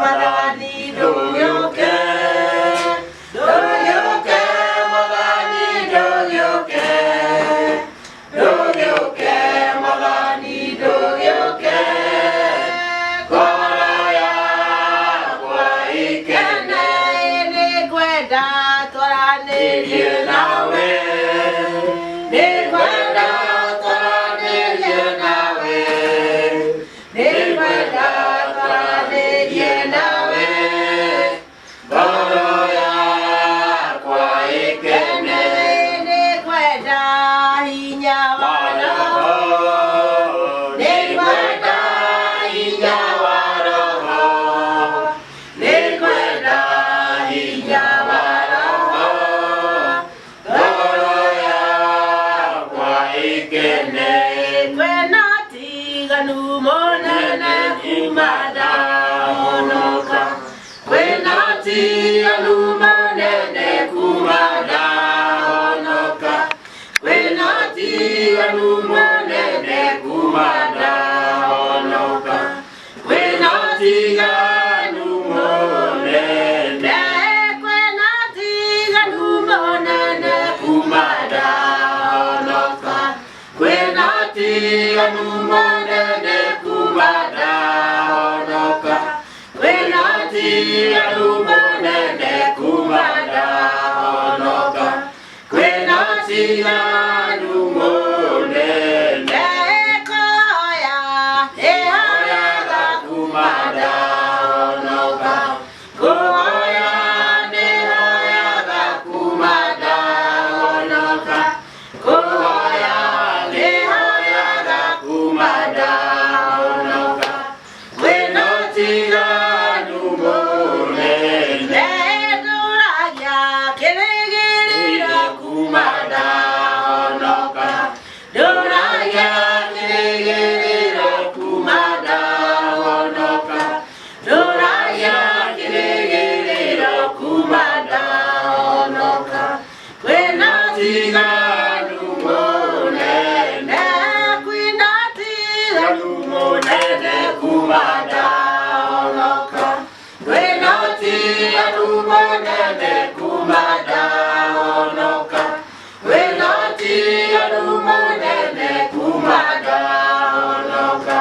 Malani do you care? Do you care? Malani do you care? Do you care? Malani do you care? Koroya kwa ikene ni kwenda torane nawe. Ni kwenda torane nawe. Ni kwenda torane nawe. Koroya kwa ikene ni kwenda hinyawara. Ni kwenda hinyawara. Ni kwenda hinyawara. Koroya kwa ikene kwena tiganu monene kumada honoka. Kwena tiganu monene kumada honoka. Kwena tiganu monene kumada honoka. Kwena tiganu monene. Kwena tiganu monene kumada honoka. Kwena tiganu monene kumada honoka. Kwena tiganu monene kumada honoka. Kwena tiganu monene koya ehoya ga kumada honoka. Koya nehoya ga kumada honoka. Koya nehoya ga kumada honoka. Kwena tiganu monene duraya kelegirira kumada honoka. Duraya kelegirira kumada honoka. Duraya kelegirira kumada honoka. Kwena tiganu monene. Kwena tiganu monene kumada honoka. Kwena tiganu monene kumada honoka. Kwena tiganu monene kumada honoka.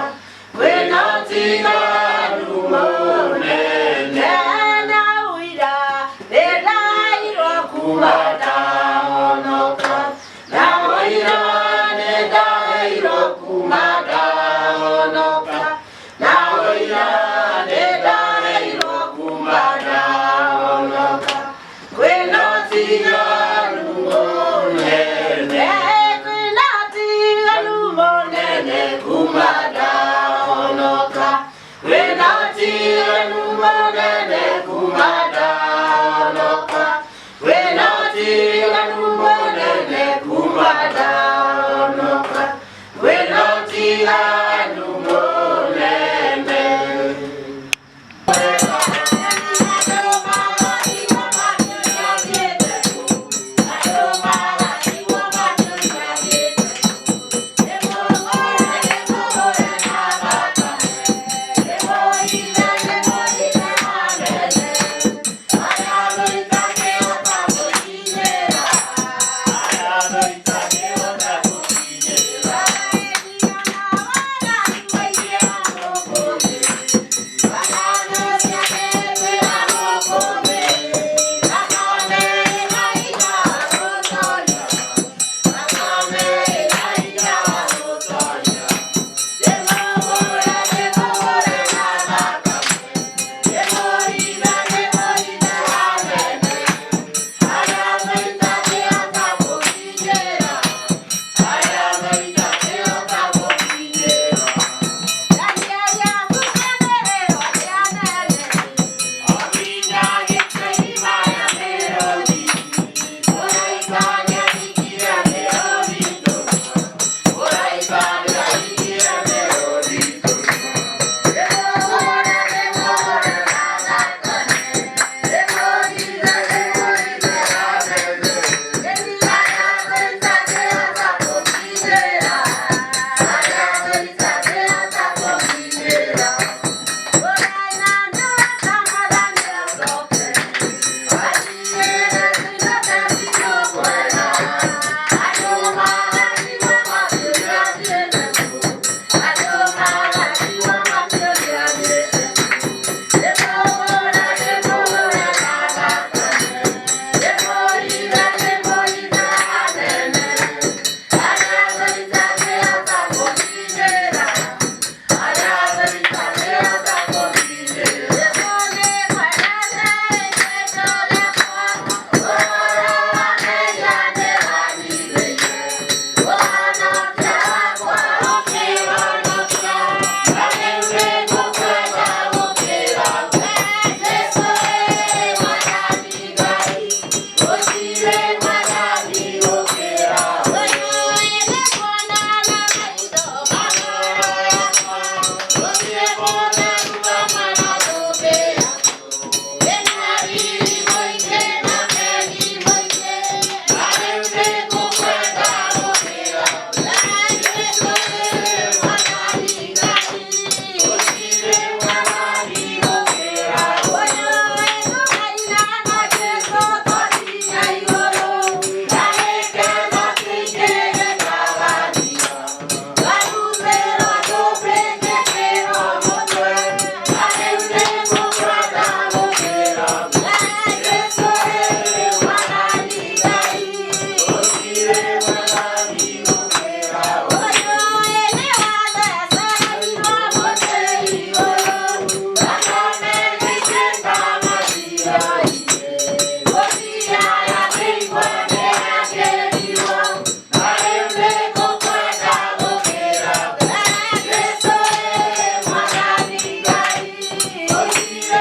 Kwena tiganu monene nauira nedairo kumada honoka. Nauira nedairo kumada honoka. Nauira nedairo kumada honoka. Kwena tiganu monene. Kwena tiganu monene kumada honoka. Kwena tiganu monene kumada honoka. Kwena tiganu monene kumada honoka. Kwena tiganu monene. Bye.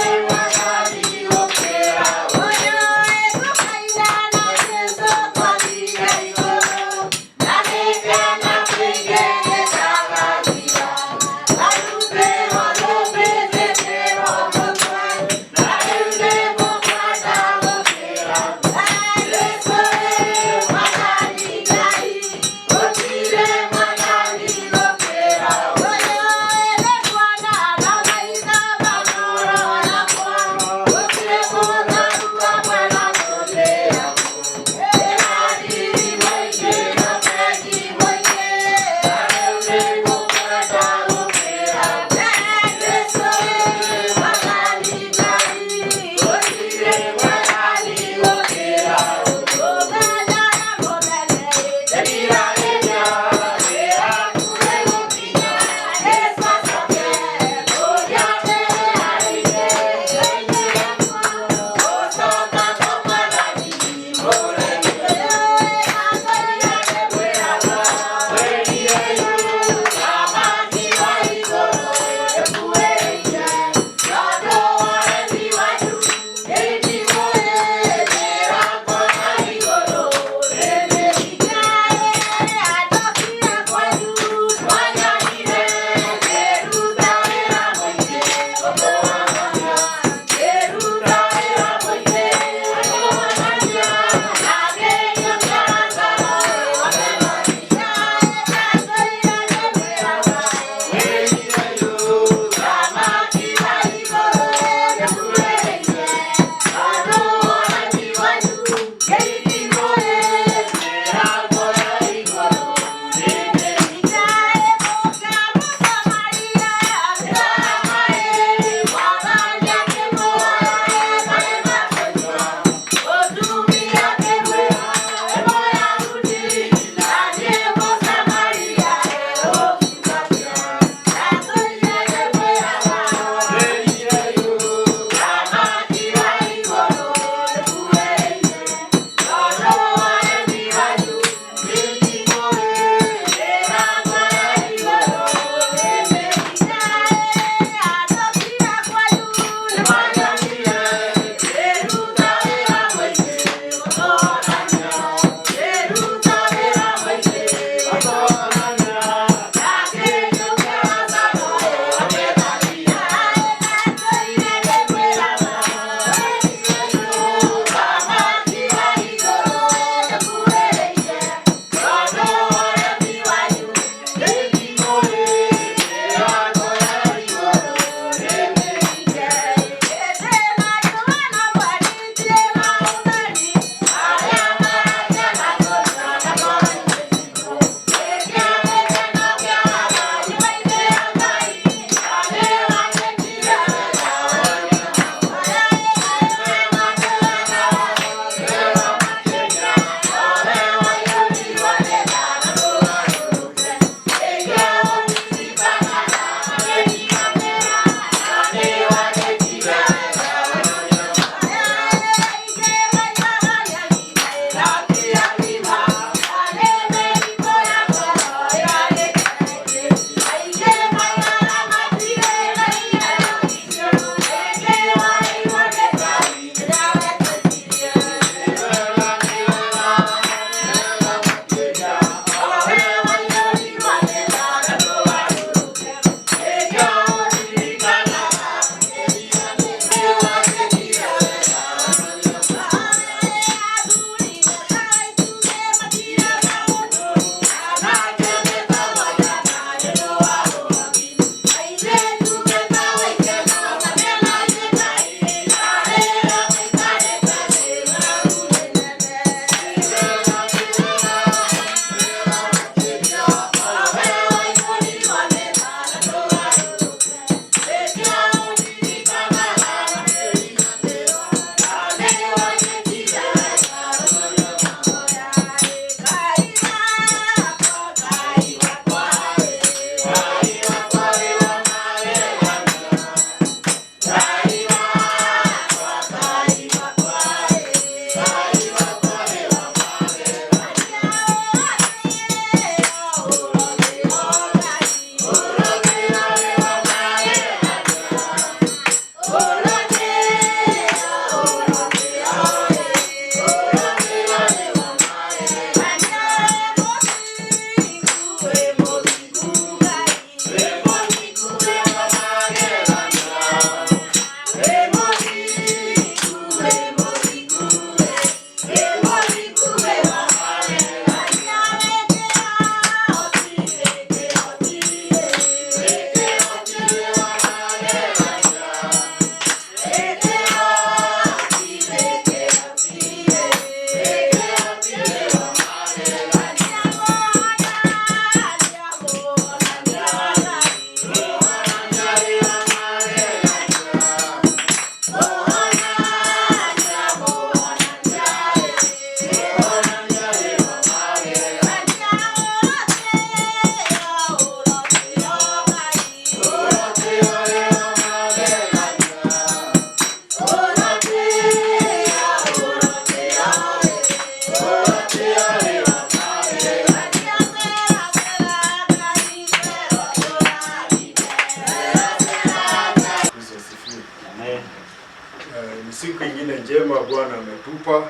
Ni siku ingine njema Bwana ametupa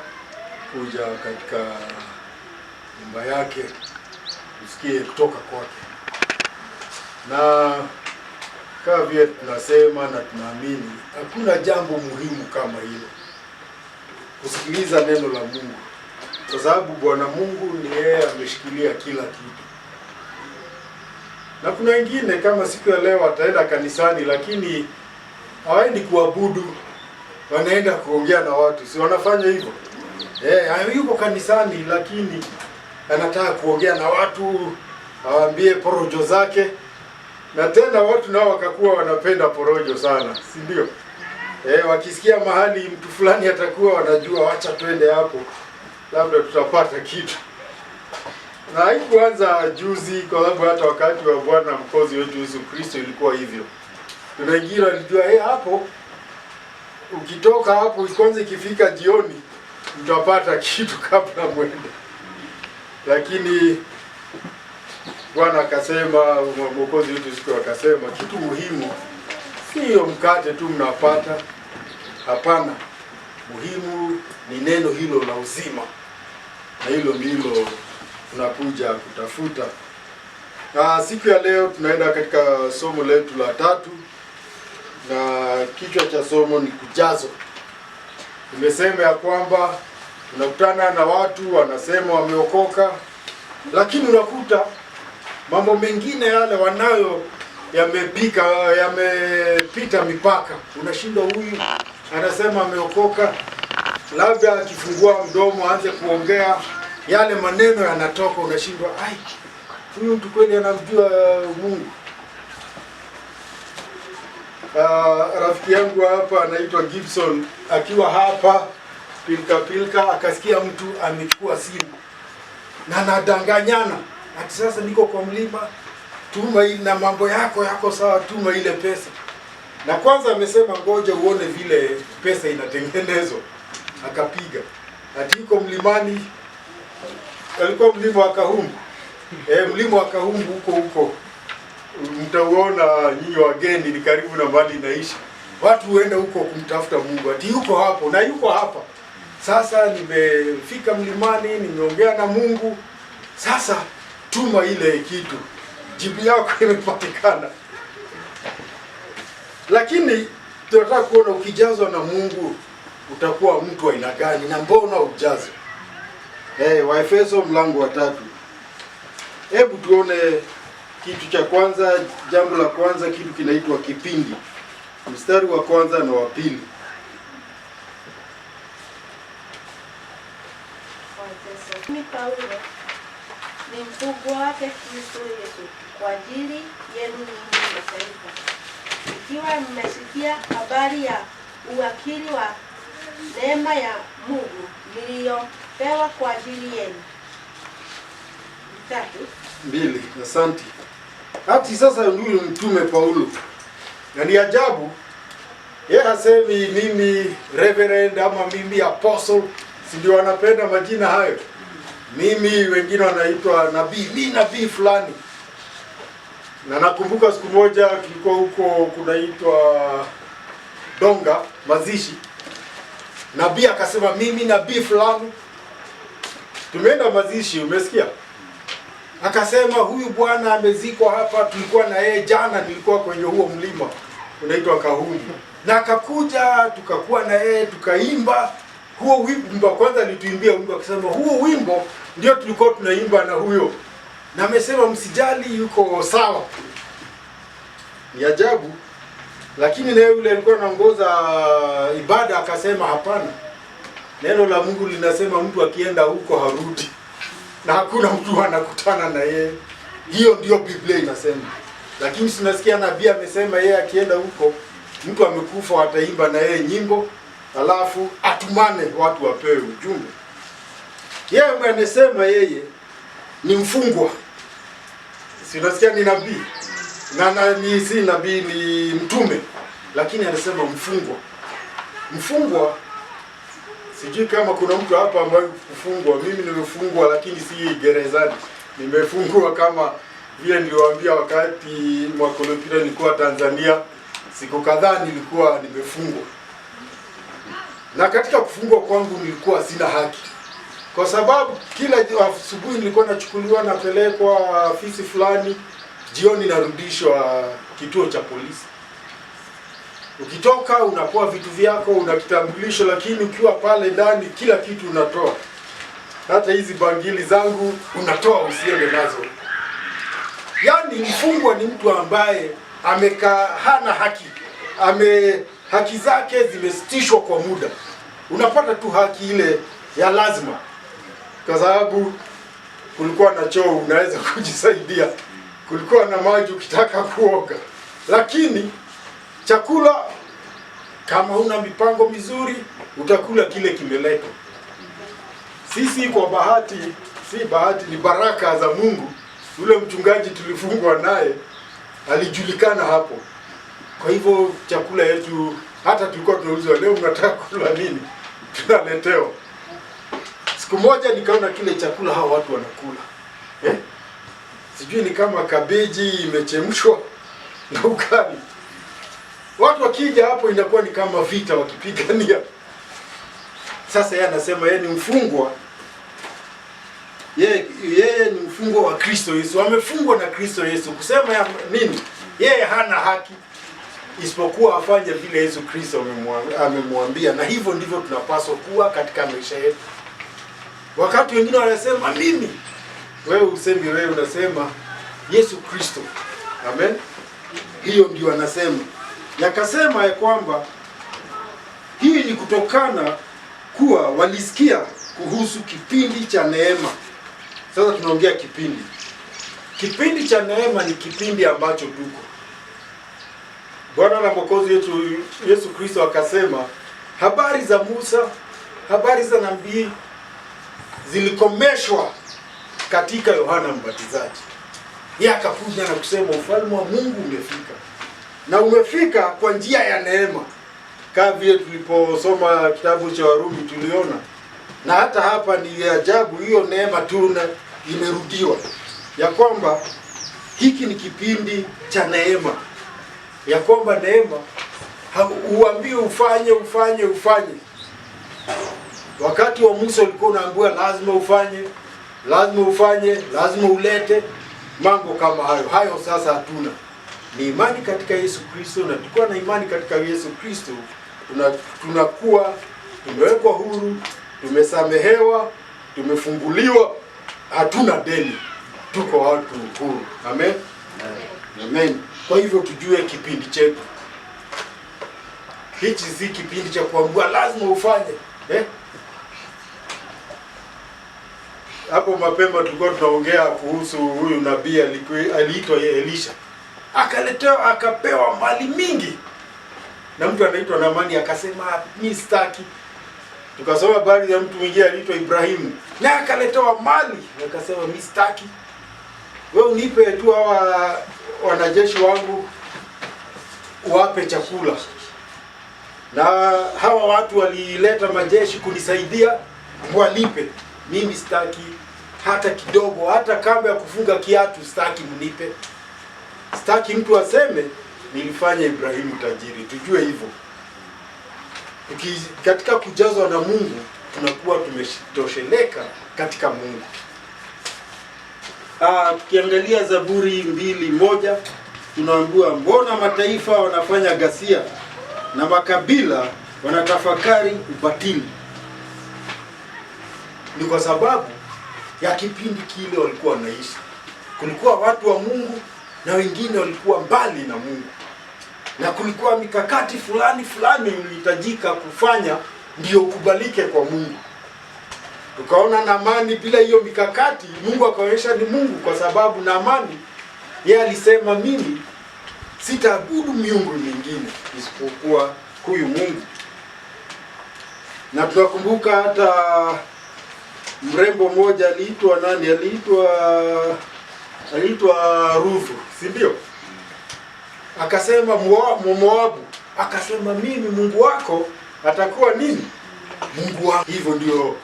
kuja katika nyumba yake tusikie kutoka kwake, na kama vile tunasema na tunaamini hakuna jambo muhimu kama hilo, kusikiliza neno la Mungu, kwa sababu Bwana Mungu ni yeye ameshikilia kila kitu. Na kuna wengine kama siku ya leo ataenda kanisani lakini hawaendi kuabudu, wanaenda kuongea na watu. Si wanafanya hivyo? Yuko kanisani lakini anataka kuongea na watu, awaambie porojo zake. Na tena watu nao wakakuwa wanapenda porojo sana, si ndio? Wakisikia mahali mtu fulani atakuwa wanajua wacha twende hapo, labda tutapata kitu. Na haikuanza juzi, kwa sababu hata wakati wa Bwana Mwokozi wetu Yesu Kristo ilikuwa hivyo. Kuna wengine walijua hapo ukitoka hapo kwanza ikifika jioni mtapata kitu kabla mwende. Lakini Bwana akasema, Mwokozi wetu siku akasema kitu muhimu sio mkate tu mnapata, hapana. Muhimu ni neno hilo la uzima, na hilo ndilo tunakuja kutafuta. Siku ya leo tunaenda katika somo letu la 3, na kichwa cha somo ni kujazo. Nimesema ya kwamba tunakutana na watu wanasema wameokoka, lakini unakuta mambo mengine yale wanayo yamepita mipaka. Unashindwa, huyu anasema ameokoka, labda akifungua mdomo aanze kuongea yale maneno yanatoka, unashindwa, huyu mtu kweli anamjua Mungu? Rafiki yangu hapa anaitwa Gibson, akiwa hapa pilka akasikia mtu amechukua simu na anadanganyana ati sasa niko kwa mlima, tuma ili na mambo yako sawa, tuma ile pesa. Na kwanza amesema ngoja uone vile pesa inatengenezwa. Akapiga ati yuko mlimani, alikuwa mlima wa Kahumbu. Mlima wa Kahumbu huko mtauona nyinyi wageni, ni karibu na mahali inaishi. Watu huenda huko kumtafuta Mungu, ati yuko hapo na yuko hapa. Sasa nimefika mlimani, nimeongea na Mungu, sasa tuma ile kitu, jibu yako imepatikana. Lakini tunataka kuona ukijazwa na Mungu utakuwa mtu wa aina gani, na mbona ujaze? Waefeso mlango wa 3. Hebu tuone kitu cha kwanza, jambo la kwanza, kitu kinaitwa kipindi. Mstari wa kwanza na wa pili. Mimi Paulo ni mfungwa wake Kristo Yesu kwa ajili yenu ninyi mataifa, ikiwa mmesikia habari ya uwakili wa neema ya Mungu niliyopewa kwa ajili yenu. 2. Asante. Hati sasa huyu mtume Paulo, na ni ajabu, yeye hasemi mimi reverend ama mimi apostle, si ndio wanapenda majina hayo. Mimi wengine wanaitwa nabii, mimi nabii fulani. Na nakumbuka siku moja tulikuwa huko kunaitwa Donga mazishi, nabii akasema mimi nabii fulani. Tumeenda mazishi, umesikia? Akasema huyu bwana amezikwa hapa, tulikuwa na yeye jana, nilikuwa kwenye huo mlima unaitwa Kahumbu. Na akakuja tukakuwa na yeye tukaimba huo wimbo. Kwanza alituimbia wimbo akisema huo wimbo ndio tulikuwa tunaimba na huyo. Na amesema msijali, yuko sawa. Ni ajabu. Lakini naye yule alikuwa anaongoza ibada akasema hapana. Neno la Mungu linasema mtu akienda huko harudi, na hakuna mtu anakutana na yeye. Hiyo ndio Biblia inasema. Lakini tunasikia nabii amesema yeye akienda huko mtu amekufa ataimba na yeye nyimbo, alafu atumane watu wapewe ujumbe. Yeye anasema yeye ni mfungwa. Si unasikia ni nabii? Na ni si nabii, ni mtume, lakini anasema mfungwa. Mfungwa, sijui kama kuna mtu hapa ambaye kufungwa. Mimi nimefungwa, lakini si gerezani. Nimefungwa kama vile niliwaambia wakati mwaka uliopita nilikuwa Tanzania, siku kadhaa nilikuwa nimefungwa. Na katika kufungwa kwangu nilikuwa sina haki, kwa sababu kila asubuhi nilikuwa nachukuliwa napelekwa afisi fulani, jioni narudishwa kituo cha polisi. Ukitoka unapoa vitu vyako, una kitambulisho, lakini ukiwa pale ndani kila kitu unatoa. Hata hizi bangili zangu unatoa usiende nazo. Yaani mfungwa ni mtu ambaye amekaa hana haki. Haki zake zimesitishwa kwa muda. Unapata tu haki ile ya lazima, kwa sababu kulikuwa na choo unaweza kujisaidia, kulikuwa na maji ukitaka kuoga. Lakini chakula, kama una mipango mizuri, utakula kile kimeletwa. Sisi kwa bahati, si bahati, ni baraka za Mungu, ule mchungaji tulifungwa naye alijulikana hapo. Kwa hivyo chakula yetu, hata tulikuwa tunaulizwa leo mnataka kula nini, tunaletewa. Siku moja nikaona kile chakula hao watu wanakula, sijui ni kama kabeji imechemshwa na ugali. Watu wakija hapo inakuwa ni kama vita wakipigania. Sasa yeye anasema yeye ni mfungwa, yeye ni mfungwa wa Kristo Yesu, amefungwa na Kristo Yesu. Kusema ya nini? Yeye hana haki isipokuwa afanye vile Yesu Kristo amemwambia, na hivyo ndivyo tunapaswa kuwa katika maisha yetu. Wakati wengine wanasema mimi, wewe usemi, wewe unasema Yesu Kristo. Amen. Hiyo ndio anasema. Yakasema ya kwamba hii ni kutokana kuwa walisikia kuhusu kipindi cha neema. Sasa tunaongea kipindi. Kipindi cha neema ni kipindi ambacho tuko. Bwana na Mwokozi wetu Yesu Kristo akasema habari za Musa, habari za nabii zilikomeshwa katika Yohana Mbatizaji. Yeye akakuja na kusema ufalme wa Mungu umefika. Na umefika kwa njia ya neema. Kama vile tuliposoma kitabu cha Warumi tuliona. Na hata hapa ni ajabu, hiyo neema tuna imerudiwa. Ya kwamba hiki ni kipindi cha neema. Ya kwamba neema uambiwe ufanye. Wakati wa Musa ulikuwa unaambiwa lazima ufanye, lazima ulete mambo kama hayo. Hayo sasa hatuna. Ni imani katika Yesu Kristo, na tukiwa na imani katika Yesu Kristo tunakuwa tumewekwa huru, tumesamehewa, tumefunguliwa, hatuna deni, tuko watu huru. Amen. Amen. Kwa hivyo tujue kipindi chetu. Hichi si kipindi cha kuambiwa lazima ufanye. Hapo mapema tulikuwa tunaongea kuhusu huyu nabii aliitwa Elisha. Akapewa mali mingi. Na mtu anaitwa Naamani akasema mimi sitaki. Tukasoma habari ya mtu mwingine aliitwa Ibrahimu. Na akaletewa mali, akasema mimi sitaki. Wewe unipe tu hawa wanajeshi wangu wape chakula. Na hawa watu walileta majeshi kunisaidia, walipe. Mimi sitaki hata kidogo, hata kamba ya kufunga kiatu sitaki mnipe. Sitaki mtu aseme nilifanya Ibrahimu tajiri. Tujue hivyo. Katika kujazwa na Mungu tunakuwa tumetosheleka katika Mungu. Tukiangalia Zaburi 2:1 tunaambiwa mbona mataifa wanafanya ghasia na makabila wanatafakari ubatili. Ni kwa sababu ya kipindi kile walikuwa wanaishi. Kulikuwa watu wa Mungu na wengine walikuwa mbali na Mungu. Na kulikuwa mikakati fulani ilihitajika kufanya ndio ukubalike kwa Mungu. Tukaona Naamani bila hiyo mikakati Mungu akaonyesha ni Mungu, kwa sababu Naamani yeye alisema mimi sitaabudu miungu mingine isipokuwa huyu Mungu. Na tunakumbuka hata mrembo mmoja aliitwa nani? Aliitwa Ruthu, si ndio? Akasema Moabu, akasema mimi Mungu wako atakuwa nini? Mungu wako. Hivyo ndio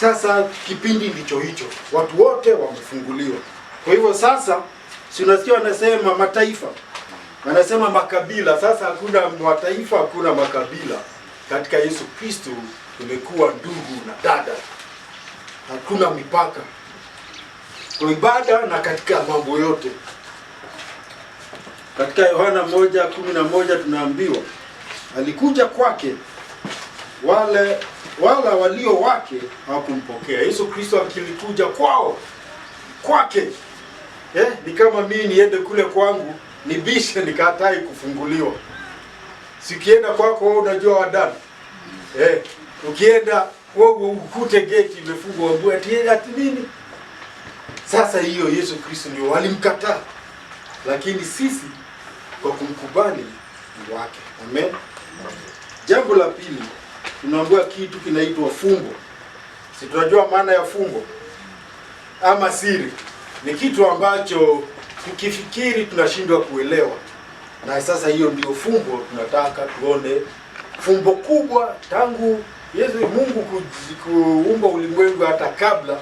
sasa kipindi ndicho hicho. Watu wote wamefunguliwa. Kwa hivyo sasa si unasikia wanasema mataifa, wanasema makabila. Sasa hakuna mataifa, hakuna makabila katika Yesu Kristo tumekuwa ndugu na dada. Hakuna mipaka kwa ibada na katika mambo yote. Katika Yohana 1:11 tunaambiwa alikuja kwake, wala walio wake hawakumpokea. Yesu Kristo akilikuja kwake. Ni kama mimi niende kule kwangu nibishe nikatai kufunguliwa. Sikienda kwako wewe unajua wadani. Ukienda wewe ukute gate imefungwa wewe ati nini? Sasa hiyo Yesu Kristo ndio walimkataa. Lakini sisi kwa kumkubali ni wake. Amen. Jambo la pili, tunaambiwa kitu kinaitwa fumbo. Si tunajua maana ya fumbo ama siri? Ni kitu ambacho tukifikiri tunashindwa kuelewa. Na sasa hiyo ndio fumbo tunataka tuone. Fumbo kubwa tangu Mungu kuumba ulimwengu hata kabla,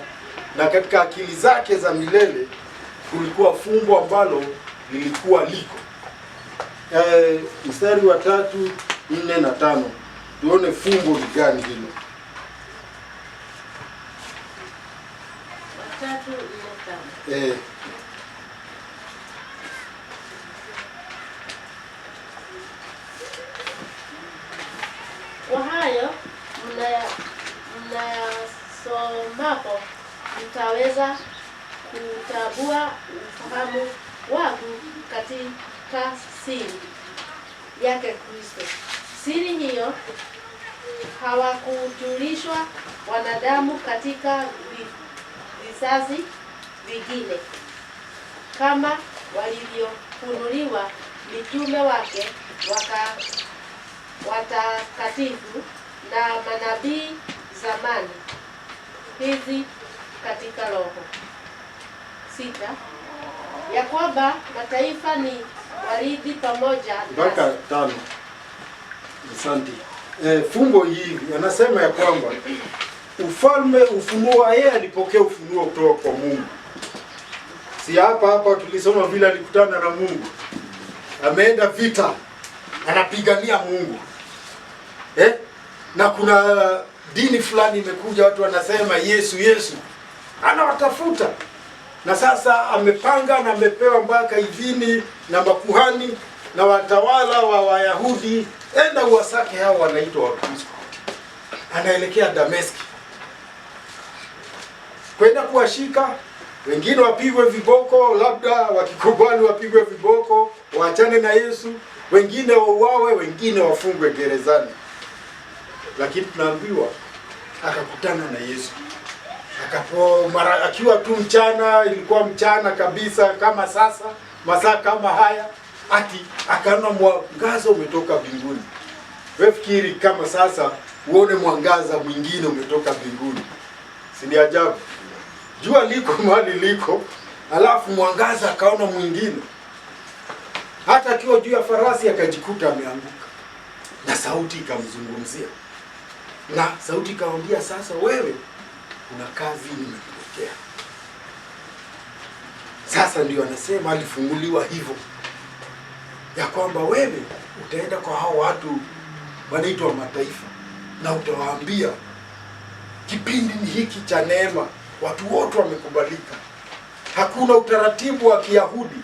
na katika akili zake za milele kulikuwa fumbo ambalo lilikuwa liko. Mstari wa 3, 4 na 5. Tuone fumbo ni gani hilo. 3, 4, 5. Kwa hayo mnayasomapo mtaweza kutambua ufahamu wangu katika siri yake Kristo. Siri hiyo hawakujulishwa wanadamu katika vizazi vingine, kama walivyofunuliwa mitume wake watakatifu na manabii zamani hizi katika Roho. 6. Ya kwamba mataifa ni warithi pamoja mpaka 5. Asante. Fumbo hili anasema ya kwamba ufunuo yeye alipokea ufunuo kutoka kwa Mungu. Si hapa tulisoma vile alikutana na Mungu. Ameenda vita, anapigania Mungu. Na kuna dini fulani imekuja, watu wanasema Yesu anawatafuta. Na sasa amepanga na amepewa mpaka idhini na makuhani na watawala wa Wayahudi, enda uwasake hao wanaitwa Wakristo. Anaelekea Dameski kwenda kuwashika, wengine wapigwe viboko, labda wakikubali wapigwe viboko, waachane na Yesu, wengine wauawe, wengine wafungwe gerezani. Lakini tunaambiwa akakutana na Yesu. Akiwa tu mchana, ilikuwa mchana kabisa kama sasa, masaa kama haya, akaona mwangaza umetoka mbinguni. Wewe fikiri kama sasa uone mwangaza mwingine umetoka mbinguni. Si ni ajabu? Jua liko mahali liko, alafu mwangaza akaona mwingine. Hata akiwa juu ya farasi akajikuta ameanguka. Na sauti ikamzungumzia. Na sauti ikamwambia, sasa wewe una kazi nimekuletea. Sasa ndio anasema alifunguliwa hivyo, ya kwamba wewe utaenda kwa hao watu wanaitwa mataifa na utawaambia kipindi ni hiki cha neema, watu wote wamekubalika. Hakuna utaratibu wa Kiyahudi,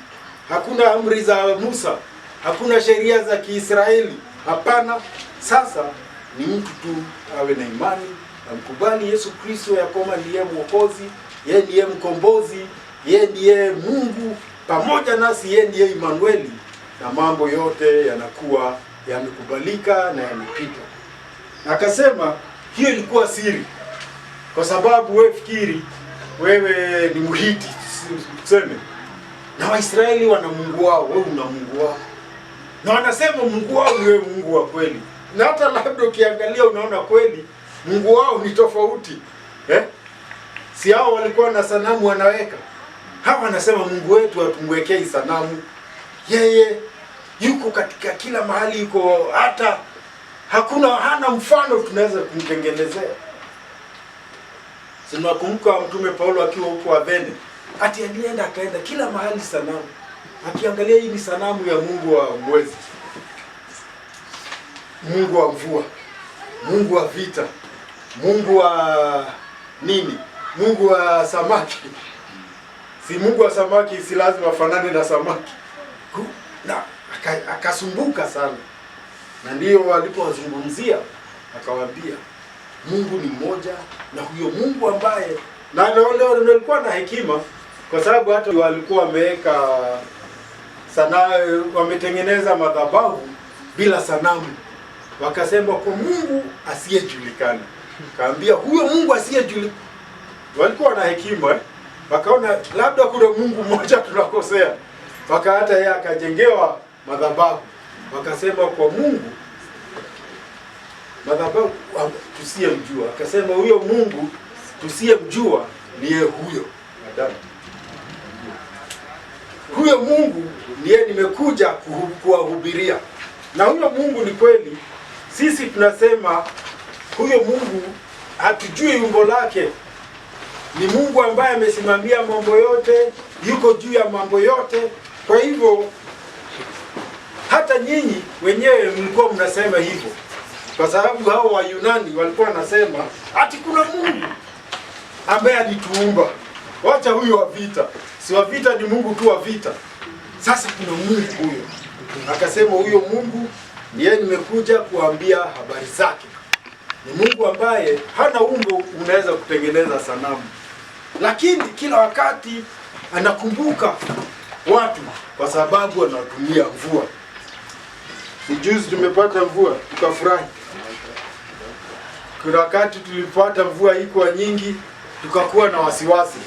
hakuna amri za Musa, hakuna sheria za Kiisraeli. Hapana. Sasa ni mtu tu awe na imani, amkubali Yesu Kristo ya kwamba ndiye Mwokozi, yeye ndiye mkombozi, yeye ndiye Mungu pamoja nasi, yeye ndiye Immanueli, na mambo yote yanakuwa yamekubalika na yamepita. Akasema hiyo ilikuwa siri, kwa sababu wewe fikiri wewe ni Mhiti tuseme, na Waisraeli wana Mungu wao, wewe una Mungu wao, na wanasema Mungu wao ni wewe Mungu wa kweli. Na hata labda ukiangalia unaona kweli Mungu wao ni tofauti. Si hao walikuwa na sanamu wanaweka. Hawa wanasema Mungu wetu hatumwekei sanamu. Yeye yuko katika kila mahali, yuko hata hana mfano tunaweza kumtengenezea. Sinakumbuka Mtume Paulo akiwa huko Athene, alienda akaenda kila mahali sanamu. Akiangalia hii ni sanamu ya Mungu wa mwezi, Mungu wa mvua, Mungu wa vita, Mungu wa nini, Mungu wa samaki. Si Mungu wa samaki, si lazima afanane na samaki. Na akasumbuka sana, na ndio walipowazungumzia akawaambia Mungu ni mmoja, na huyo Mungu ambaye na leo nilikuwa na hekima, kwa sababu hata walikuwa wameweka wametengeneza madhabahu bila sanamu, wakasema kwa Mungu asiyejulikana. Kaambia huyo Mungu asiyejulikana, walikuwa na hekima wakaona labda kuna Mungu mmoja tunakosea, hata yeye akajengewa madhabahu, wakasema kwa Mungu madhabahu tusiyemjua, akasema huyo Mungu tusiyemjua ndiye huyo Adamu. Huyo Mungu ndiye nimekuja kuwahubiria. Na huyo Mungu ni kweli, sisi tunasema huyo Mungu hatujui umbo lake. Ni Mungu ambaye amesimamia mambo yote, yuko juu ya mambo yote. Kwa hivyo hata nyinyi wenyewe mlikuwa mnasema hivyo, kwa sababu hao Wayunani walikuwa wanasema ati kuna Mungu ambaye alituumba. Wacha huyo wa vita, si wa vita, ni Mungu tu wa vita. Sasa kuna Mungu huyo, akasema huyo Mungu ndiye nimekuja kuambia habari zake. Ni Mungu ambaye hana umbo unaweza kutengeneza sanamu, lakini kila wakati anakumbuka watu kwa sababu anatumia mvua. Juzi tumepata mvua tukafurahi. Kuna wakati tulipata mvua iko nyingi tukakuwa na wasiwasi.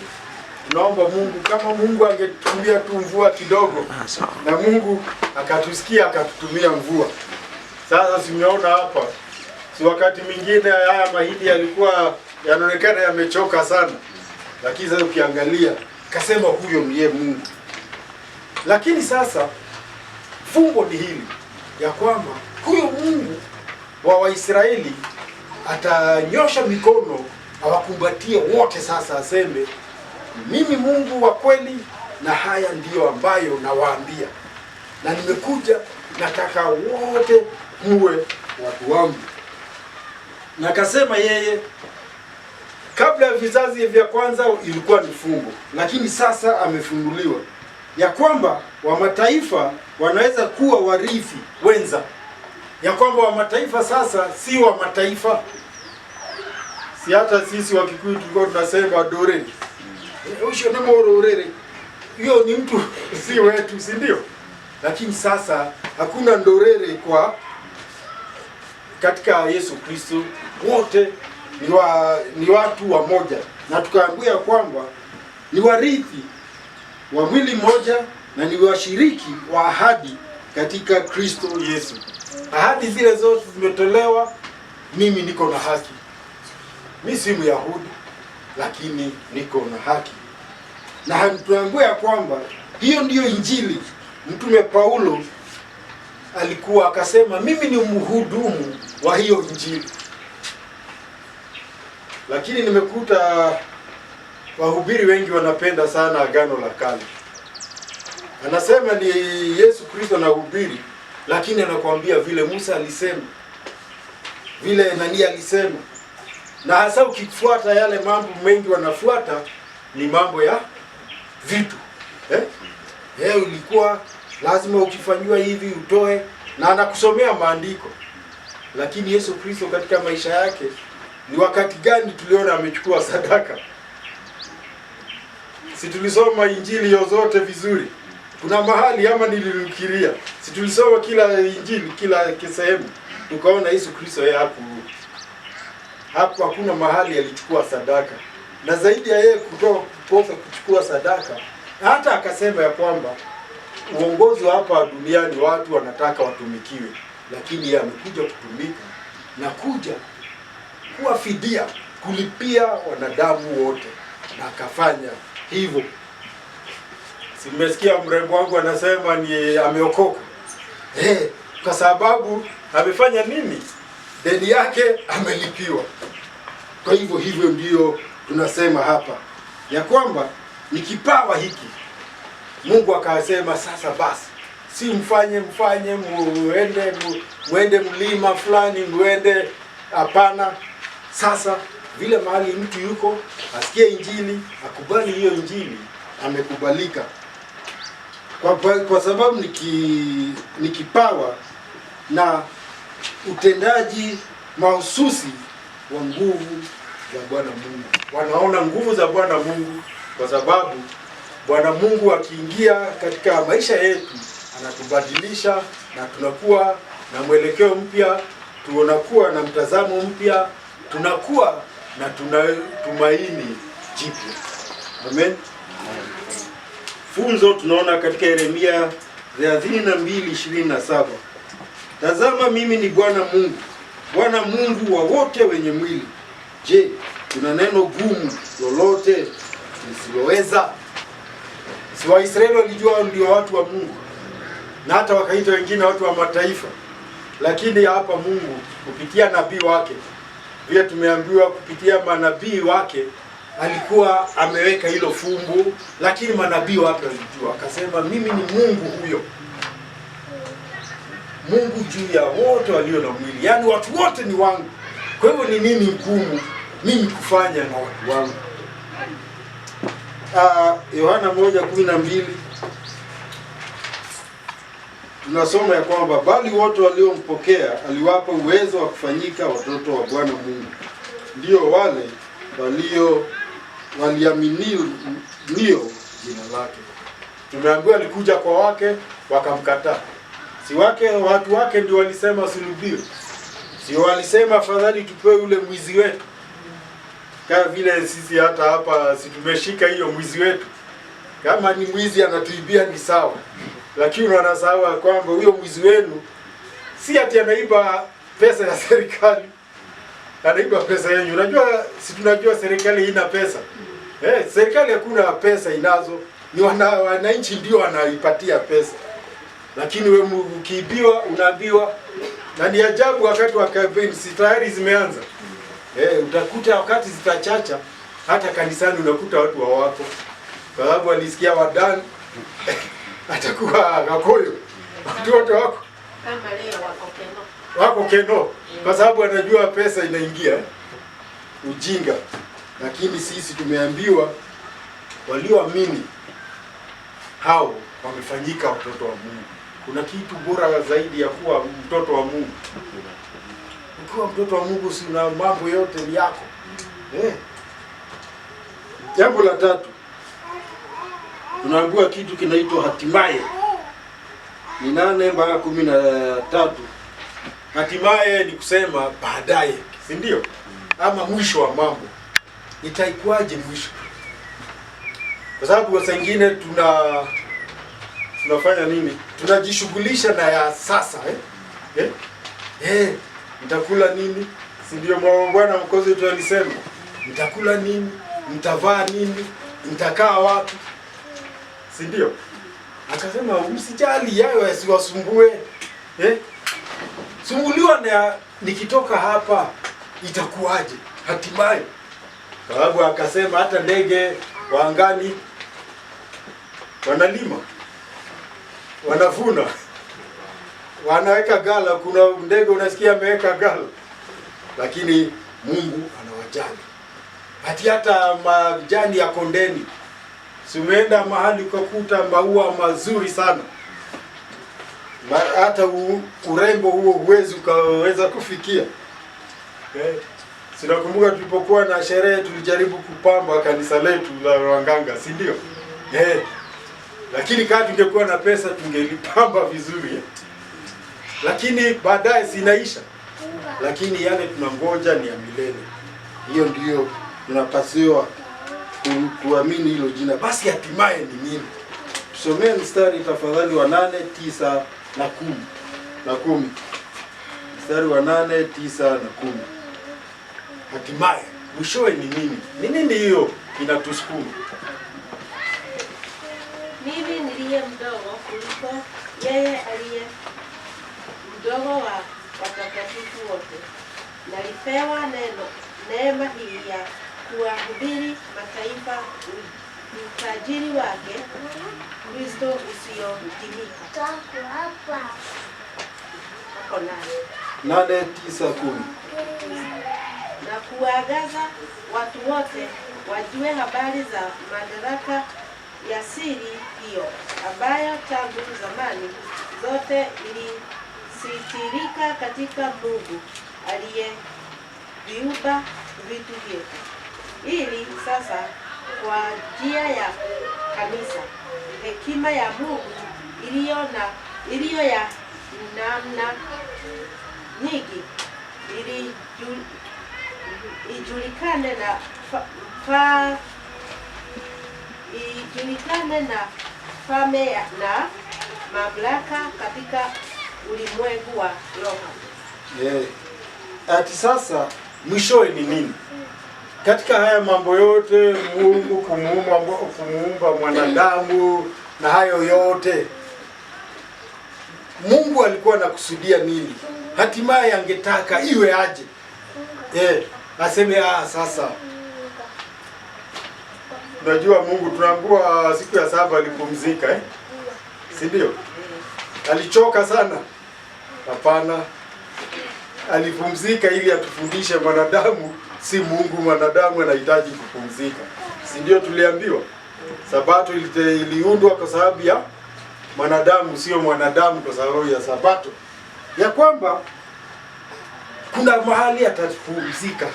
Tunaomba Mungu, kama Mungu angetutumia tu mvua kidogo, na Mungu akatusikia akatutumia mvua. Sasa simeona hapa, si wakati mwingine haya mahindi yalikuwa yanaonekana yamechoka sana, lakini sasa ukiangalia kasema huyo ndiye Mungu. Lakini sasa fungo ni hili ya kwamba huyo Mungu wa Waisraeli atanyosha mikono awakumbatie wote. Sasa aseme mimi Mungu wa kweli, na haya ndiyo ambayo nawaambia, na nimekuja nataka wote muwe watu wangu. Na akasema yeye kabla ya vizazi vya kwanza ilikuwa ni fungo, lakini sasa amefunguliwa ya kwamba wa mataifa wanaweza kuwa warithi wenza, ya kwamba wa mataifa sasa si wa mataifa. Si hata sisi wa Kikuyu tulikuwa tunasema dorere usho na mororere, hiyo ni mtu si wetu, si ndio? Lakini sasa hakuna ndorere kwa katika Yesu Kristo, wote ni watu wa moja, na tukaambiwa kwamba ni warithi wa mwili mmoja na ni washiriki wa ahadi katika Kristo Yesu. Ahadi zile zote zimetolewa. Mimi niko na haki, mimi si Myahudi lakini niko na haki. Na tunaambiwa kwamba hiyo ndiyo Injili. Mtume Paulo alikuwa akasema mimi ni mhudumu wa hiyo Injili. Lakini nimekuta wahubiri wengi wanapenda sana Agano la Kale. Anasema ni Yesu Kristo anahubiri, lakini anakuambia vile Musa alisema, vile nani alisema. Na hasa ukifuata yale mambo mengi wanafuata ni mambo ya vitu. Ulikuwa lazima ukifanywa hivi utoe, na anakusomea maandiko. Lakini Yesu Kristo katika maisha yake, ni wakati gani tuliona amechukua sadaka? Si tulisoma Injili yote vizuri? Kuna mahali ama nilirukiria? Si tulisoma kila Injili, kila sehemu, tukaona Yesu Kristo yeye hapo hakuna mahali alichukua sadaka. Na zaidi ya yeye kukosa kuchukua sadaka, hata akasema ya kwamba uongozi wa hapa duniani watu wanataka watumikiwe, lakini yeye amekuja kutumika na kuja kuwa fidia, kulipia wanadamu wote, na akafanya hivyo. Simesikia mrembo wangu anasema ni ameokoka. Kwa sababu amefanya nini? Deni yake amelipiwa. Kwa hivyo ndio tunasema hapa ya kwamba ni kipawa hiki. Mungu akasema sasa basi, si mfanye muende mlima fulani, muende Hapana. Sasa vile mahali mtu yuko asikie injili, akubali hiyo injili, amekubalika. Kwa sababu ni kipawa na utendaji mahususi wa nguvu za Bwana Mungu. Wanaona nguvu za Bwana Mungu kwa sababu Bwana Mungu akiingia katika maisha yetu anatubadilisha na tunakuwa na mwelekeo mpya, tunakuwa na mtazamo mpya, tunakuwa na tumaini jipya. Amen. Funzo tunaona katika Yeremia 32:27. Tazama mimi ni Bwana Mungu, Bwana Mungu wa wote wenye mwili. Je, kuna neno gumu lolote nisiloweza? Si Waisraeli walijua ndio watu wa Mungu, na hata wakaita wengine watu wa mataifa. Lakini hapa Mungu kupitia nabii wake, pia tumeambiwa kupitia manabii wake alikuwa ameweka hilo fumbo, lakini manabii wake walijua, akasema mimi ni Mungu huyo, Mungu juu ya wote walio na mwili, yaani watu wote ni wangu. Kwa hivyo ni nini ngumu mimi kufanya na watu wangu? Yohana 1:12 tunasoma ya kwamba bali wote waliompokea aliwapa uwezo wa kufanyika watoto wa Bwana Mungu, ndio wale waliaminio jina lake. Tumeambiwa alikuja kwa wake wakamkataa. Si watu wake ndio walisema sulubiwe. Si walisema afadhali tupewe ule mwizi wetu. Kama vile sisi hata hapa si tumeshika hiyo mwizi wetu. Kama ni mwizi anatuibia ni sawa. Lakini wanasahau kwamba huyo mwizi wenu si ati anaiba pesa ya serikali. Anaiba pesa yenu. Unajua si tunajua serikali ina pesa. Serikali hakuna pesa inazo. Ni wananchi ndio wanaipatia pesa. Lakini wewe ukiibiwa unaambiwa, na ni ajabu wakati wa kampeni si tayari zimeanza. Utakuta wakati zitachacha hata kanisani unakuta watu hawako. Kwa sababu walisikia wadani atakuwa Gakoyo. Watu wote wako kama leo wako keno. Kwa sababu anajua pesa inaingia. Ujinga. Lakini sisi tumeambiwa walioamini hao wamefanyika watoto wa Mungu. Kuna kitu bora zaidi ya kuwa mtoto wa Mungu. Ukiwa mtoto wa Mungu si una mambo yote ni yako. Jambo la tatu. Tunaambiwa kitu kinaitwa hatimaye. Ni 8:13. Hatimaye ni kusema baadaye, si ndio? Ama mwisho wa mambo. Itaikuwaje mwisho? Kwa sababu saa nyingine tunafanya nini? Tunajishughulisha na ya sasa, nitakula nini? Si ndio Bwana Mwokozi wetu alisema, nitakula nini? Nitavaa nini? Nitakaa wapi? Si ndio? Akasema msijali yayo yasiwasumbue. Sumbuliwa na nikitoka hapa itakuwaje? Hatimaye. Sababu akasema hata ndege wa angani wanalima, wanavuna, wanaweka gala. Kuna ndege unasikia ameweka gala, lakini Mungu anawajali. Hata majani ya kondeni, si umeenda mahali ukakuta maua mazuri sana, hata urembo huo huwezi ukaweza kufikia. Sinakumbuka tulipokuwa na sherehe tulijaribu kupamba kanisa letu la Wanganga, si ndio? Lakini kama tungekuwa na pesa tungelipamba vizuri. Lakini baadaye sinaisha. Lakini yale tunangoja ni ya milele. Hiyo ndio tunapaswa kuamini hilo jina. Basi hatimaye ni nini? Tusomee mstari tafadhali wa 8, 9 na 10. Mstari wa 8, 9 na 10. Hatimaye mwishowe ni nini? Ni nini hiyo inatusukuma? Mimi niliye mdogo kuliko yeye aliye mdogo wa watakatifu wote, nalipewa neema hii ya kuwahubiri mataifa utajiri wake Kristo usiopimika. Hapo 8, 9, 10. kuagaza watu wote wajue habari za madaraka ya siri hiyo, ambayo tangu zamani zote ilisitirika katika Mungu aliyeviumba vitu vyote, ili sasa kwa njia ya kanisa hekima ya Mungu iliyo ya namna nyingi ijulikane na fame na mamlaka katika ulimwengu wa roho. Ati sasa mwishowe ni nini? Katika haya mambo yote, Mungu kumuumba mwanadamu na hayo yote, Mungu alikuwa anakusudia nini? Hatimaye angetaka iwe aje? Aseme sasa. Unajua Mungu tunaambiwa siku ya saba alipumzika, si ndio? Alichoka sana? Hapana. Alipumzika ili atufundishe mwanadamu si Mungu. Mwanadamu anahitaji kupumzika, si ndio? Tuliambiwa Sabato iliundwa kwa sababu ya mwanadamu, sio mwanadamu kwa sababu ya Sabato, ya kwamba kuna mahali atapumzika.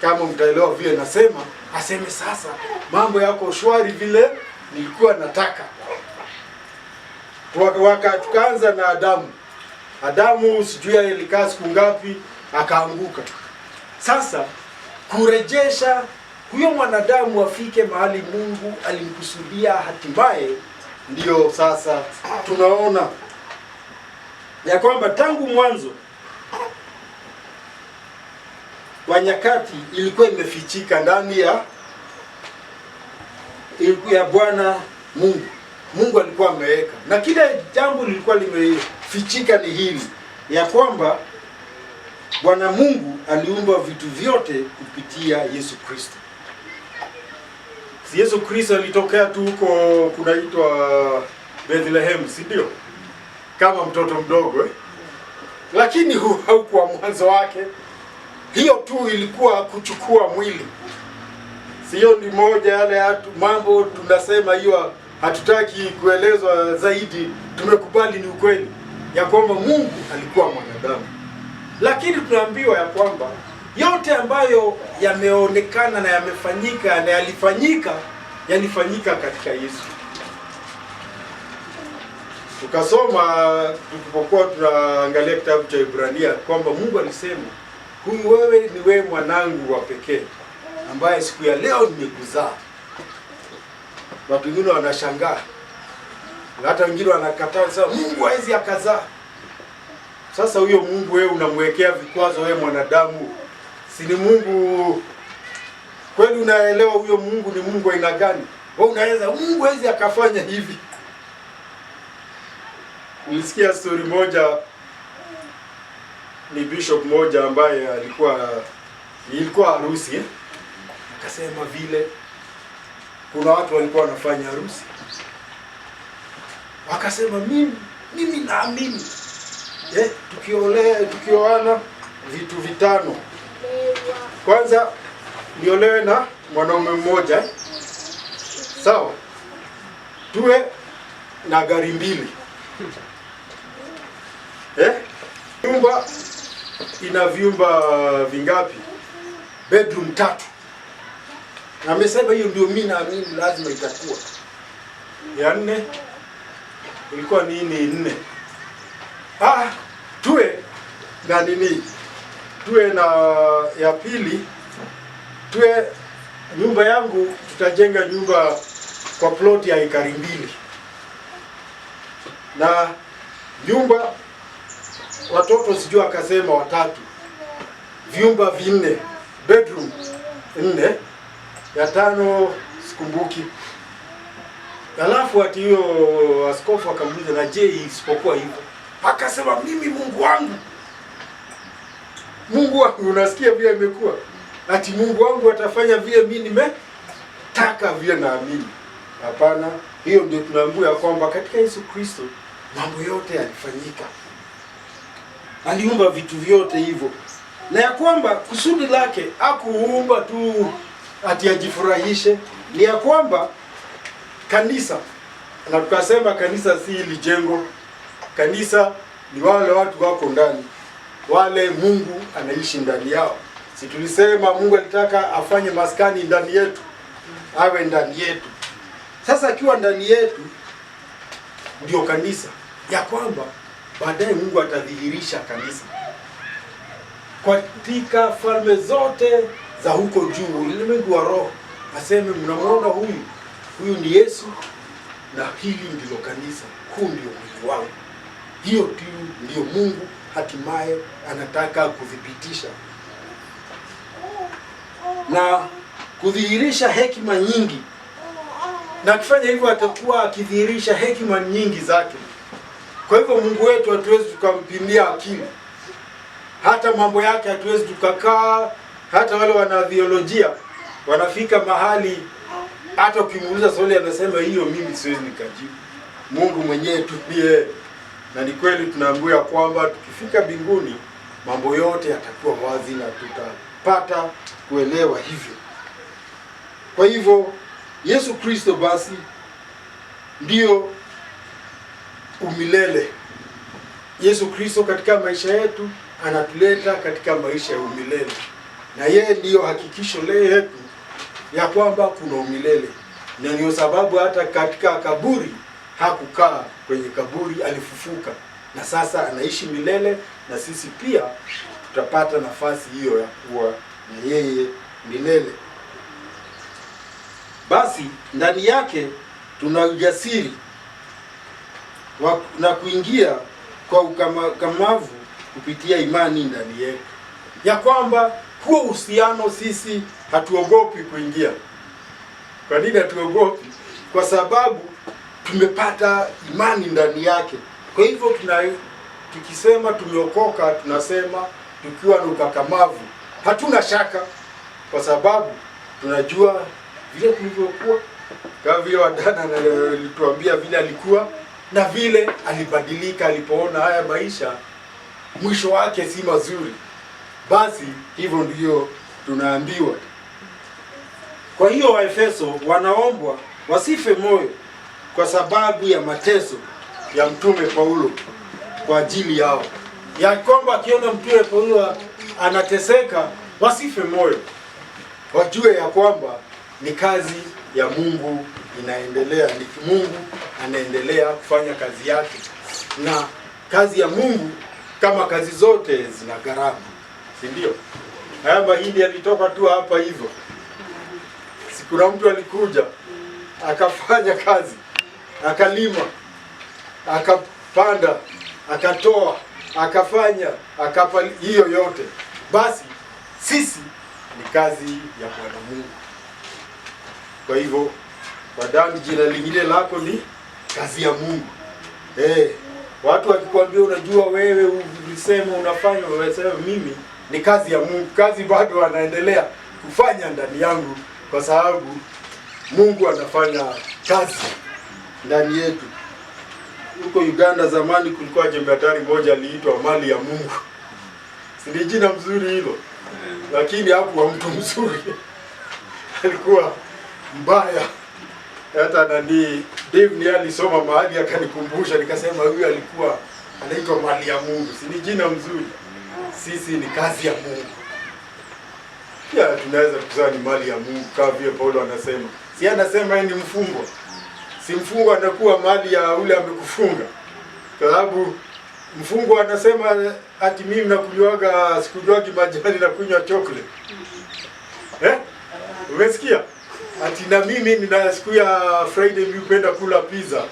Kama mtaelewa vile nasema, aseme sasa mambo yako shwari vile nilikuwa nataka. Tukaanza na Adamu sijui alikaa siku ngapi akaanguka. Sasa kurejesha huyo mwanadamu afike mahali Mungu alimkusudia hatimaye, ndio sasa tunaona ya kwamba tangu mwanzo wa nyakati ilikuwa imefichika ndani ya Bwana Mungu. Mungu alikuwa ameweka, na kile jambo lilikuwa limefichika ni hili ya kwamba Bwana Mungu aliumba vitu vyote kupitia Yesu Kristo. Si Yesu Kristo alitokea tu huko kunaitwa Bethlehem, si ndio? Kama mtoto mdogo Lakini haukuwa mwanzo wake. Hiyo tu ilikuwa kuchukua mwili. Sio ni moja yale mambo tunasema hiyo hatutaki kuelezwa zaidi. Tumekubali ni ukweli ya kwamba Mungu alikuwa mwanadamu. Lakini tunaambiwa ya kwamba yote ambayo yameonekana na yamefanyika na yalifanyika katika Yesu. Tukasoma tulipokuwa tunaangalia kitabu cha Ibrania kwamba Mungu alisema, huyu wewe ni wewe mwanangu wa pekee ambaye siku ya leo nimekuzaa. Watu wengine wanashangaa. Na hata wengine wanakataa sasa Mungu hawezi akazaa. Sasa huyo Mungu wewe unamwekea vikwazo wewe mwanadamu. Si ni Mungu kweli? Unaelewa huyo Mungu ni Mungu aina gani? Wewe unaweza Mungu hawezi akafanya hivi. Nilisikia story moja, ni bishop moja ambaye ilikuwa harusi akasema vile kuna watu walikuwa wanafanya harusi. Akasema mimi naamini tukioana vitu vitano. Kwanza niolewe na mwanaume mmoja. Sawa? Tuwe na gari mbili. Nyumba ina vyumba vingapi? Bedroom 3. Na amesema hiyo ndio mimi naamini lazima itakuwa. Ya 4 ilikuwa nini 4? Tuwe na nini? Tuwe na ya pili, tuwe nyumba yangu tutajenga nyumba kwa plot ya ekari 2. Na nyumba watoto sijui akasema 3. Vyumba 4, bedroom 4, ya 5 sikumbuki. Alafu ati hiyo askofu akamuuliza, na je isipokuwa hivyo? Akasema mimi Mungu wangu unasikia vile imekuwa? Ati Mungu wangu atafanya vile mimi nimetaka vile naamini. Hapana, hiyo ndio tunaambiwa kwamba katika Yesu Kristo mambo yote yalifanyika. Aliumba vitu vyote hivyo. na ya kwamba kusudi lake hakuumba tu ati ajifurahishe, ni ya kwamba kanisa, na tukasema kanisa si hili jengo, kanisa ni wale watu wako ndani, wale Mungu anaishi ndani yao. Si tulisema Mungu alitaka afanye maskani ndani yetu, awe ndani yetu. Sasa akiwa ndani yetu ndio kanisa, ya kwamba baadaye Mungu atadhihirisha kanisa katika falme zote za huko juu, ulimwengu wa roho, aseme mnamuona huyu ni Yesu, na hili ndilo kanisa, huu ndio mwili wangu. Hiyo tu ndio Mungu hatimaye anataka kudhibitisha na kudhihirisha hekima nyingi, na akifanya hivyo atakuwa akidhihirisha hekima nyingi zake. Kwa hivyo Mungu wetu hatuwezi tukampimia akili, hata mambo yake hatuwezi tukakaa. Hata wale wana theolojia wanafika mahali hata ukimuuliza swali anasema hiyo mimi siwezi nikajibu. Mungu mwenyewe tu ndiye, na ni kweli tunaambiwa kwamba tukifika mbinguni mambo yote yatakuwa wazi na tutapata kuelewa hivyo. Kwa hivyo Yesu Kristo basi ndio umilele. Yesu Kristo katika maisha yetu anatuleta katika maisha ya umilele, na yeye ndiyo hakikisho letu ya kwamba kuna umilele. Na ndio sababu hata katika kaburi hakukaa kwenye kaburi, alifufuka, na sasa anaishi milele, na sisi pia tutapata nafasi hiyo ya kuwa na yeye milele. Basi ndani yake tuna ujasiri na kuingia kwa ukamavu kupitia imani ndani yetu, ya kwamba huo uhusiano sisi hatuogopi kuingia. Kwa nini hatuogopi? Kwa sababu tumepata imani ndani yake. Kwa hivyo tukisema tumeokoka, tunasema tukiwa na ukakamavu, hatuna shaka, kwa sababu tunajua vile tulivyokuwa, kama vile wadada alituambia vile alikuwa na vile alibadilika alipoona haya maisha mwisho wake si mazuri. Basi hivyo ndio tunaambiwa. Kwa hiyo Waefeso wanaombwa wasife moyo kwa sababu ya mateso ya mtume Paulo kwa ajili yao, ya kwamba akiona mtume Paulo anateseka wasife moyo, wajue ya kwamba ni kazi ya Mungu inaendelea, ni Mungu anaendelea kufanya kazi yake, na kazi ya Mungu kama kazi zote zina gharama, si ndio? Haya mahindi yalitoka tu hapa hivyo. Sikuna mtu alikuja akafanya kazi, akalima, akapanda, akatoa, akafanya, hiyo yote. Basi sisi ni kazi ya Bwana Mungu. Kwa hivyo wadani, jina lingine lako ni kazi ya Mungu. Watu wakikwambia unajua wewe ulisema unafanya, unasema mimi ni kazi ya Mungu. Kazi bado wanaendelea kufanya ndani yangu, kwa sababu Mungu anafanya kazi ndani yetu. Huko Uganda zamani kulikuwa jemadari mmoja aliitwa Mali ya Mungu. Si jina mzuri hilo? Lakini hakuwa mtu mzuri. Alikuwa mbaya. Hata nani Dave ni alisoma mahali akanikumbusha, nikasema huyu alikuwa anaitwa Mali ya Mungu. Si jina mzuri? Sisi ni kazi ya Mungu. Pia tunaweza kusema ni mali ya Mungu kama vile Paulo anasema. Si anasema yeye ni mfungwa. Si mfungwa anakuwa mali ya ule amekufunga. Kwa sababu mfungwa anasema ati mimi nakunywaga, sikunywagi majani na kunywa chocolate. Umesikia? Ati na mimi nina siku ya Friday mimi hupenda kula pizza.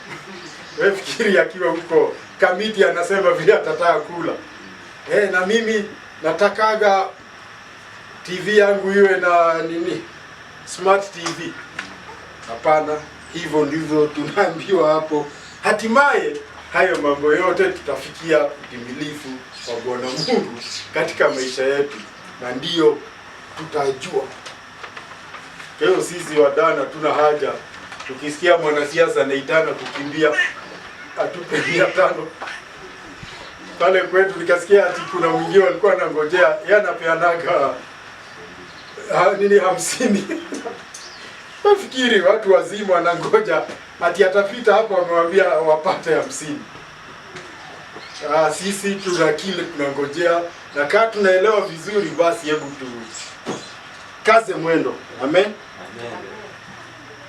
Wewe fikiri akiwa huko Kamiti anasema vile atataka kula. Na mimi natakaga TV yangu iwe na smart TV. Hapana, hivyo ndivyo tunaambiwa hapo. Hatimaye hayo mambo yote tutafikia utimilifu wa Bwana Mungu katika maisha yetu, na ndiyo tutajua. Kwa hiyo sisi wadana tuna haja, tukisikia mwanasiasa anaitana kukimbia atupe 500. pale kwetu nikasikia ati kuna mwingine alikuwa anangojea, yeye anapeanaga nini 50. Nafikiri watu wazima wanangoja ati atapita hapo amewambia wapate 50. Sisi tuna kile tunangojea, na kama tunaelewa vizuri basi hebu tu kaze mwendo. Amen.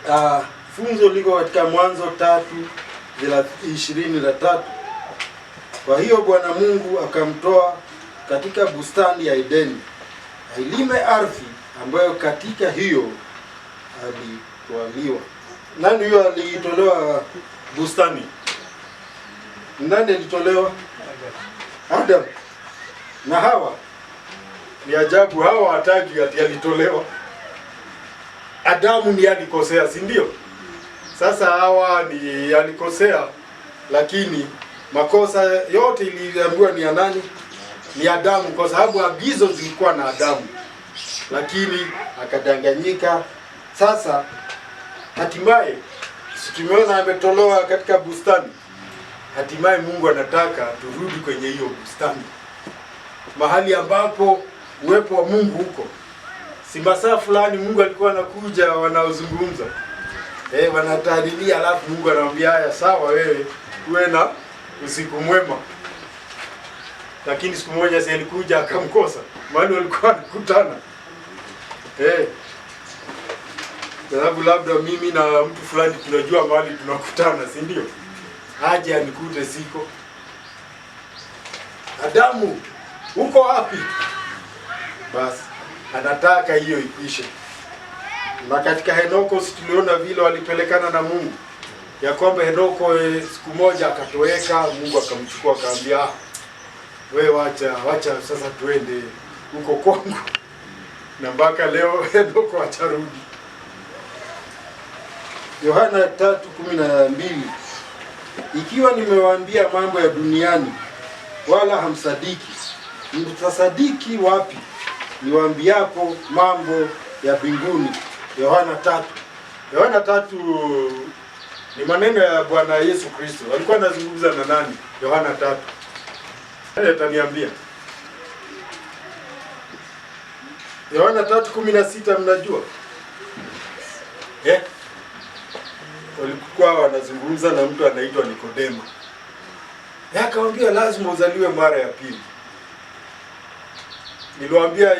Amen. Funzo liko katika Mwanzo 3:23. Kwa hiyo Bwana Mungu akamtoa katika bustani ya Edeni ailime ardhi ambayo katika hiyo alitwaliwa. Nani huyo alitolewa bustani? Nani alitolewa? Adam na Hawa. Ni ajabu, Hawa hataki ati alitolewa. Adamu ni alikosea, si ndio? Sasa Hawa ni alikosea, lakini makosa yote iliambiwa ni ya nani? Ni Adamu, kwa sababu agizo zilikuwa na Adamu, lakini akadanganyika. Sasa hatimaye tumeona ametolewa katika bustani. Hatimaye Mungu anataka turudi kwenye hiyo bustani, mahali ambapo uwepo wa Mungu huko. Si masaa fulani Mungu alikuwa anakuja, wanaozungumza wanatadilia, alafu Mungu anamwambia haya sawa, wewe uwe na usiku mwema. Lakini siku moja si alikuja akamkosa, mahali walikuwa wanakutana. Sababu labda mimi na mtu fulani tunajua mahali tunakutana, si ndio? Aje anikute siko. Adamu, uko wapi? Basi anataka hiyo ikwishe. Na katika Henoko tuliona vile walipelekana na Mungu, ya kwamba Henoko siku moja akatoweka, Mungu akamchukua akamwambia, wewe wacha sasa tuende huko kwangu. Na mpaka leo Henoko acharudi. Yohana 3:12. Ikiwa nimewaambia mambo ya duniani wala hamsadiki, mtasadiki wapi niwaambiapo mambo ya mbinguni? Yohana 3. Yohana 3 ni maneno ya Bwana Yesu Kristo. Alikuwa anazungumza na nani? Yohana 3. Ataniambia. Yohana 3:16 mnajua? Walikuwa wanazungumza na mtu anaitwa Nikodemo. Akamwambia lazima uzaliwe mara ya pili. Niliwaambia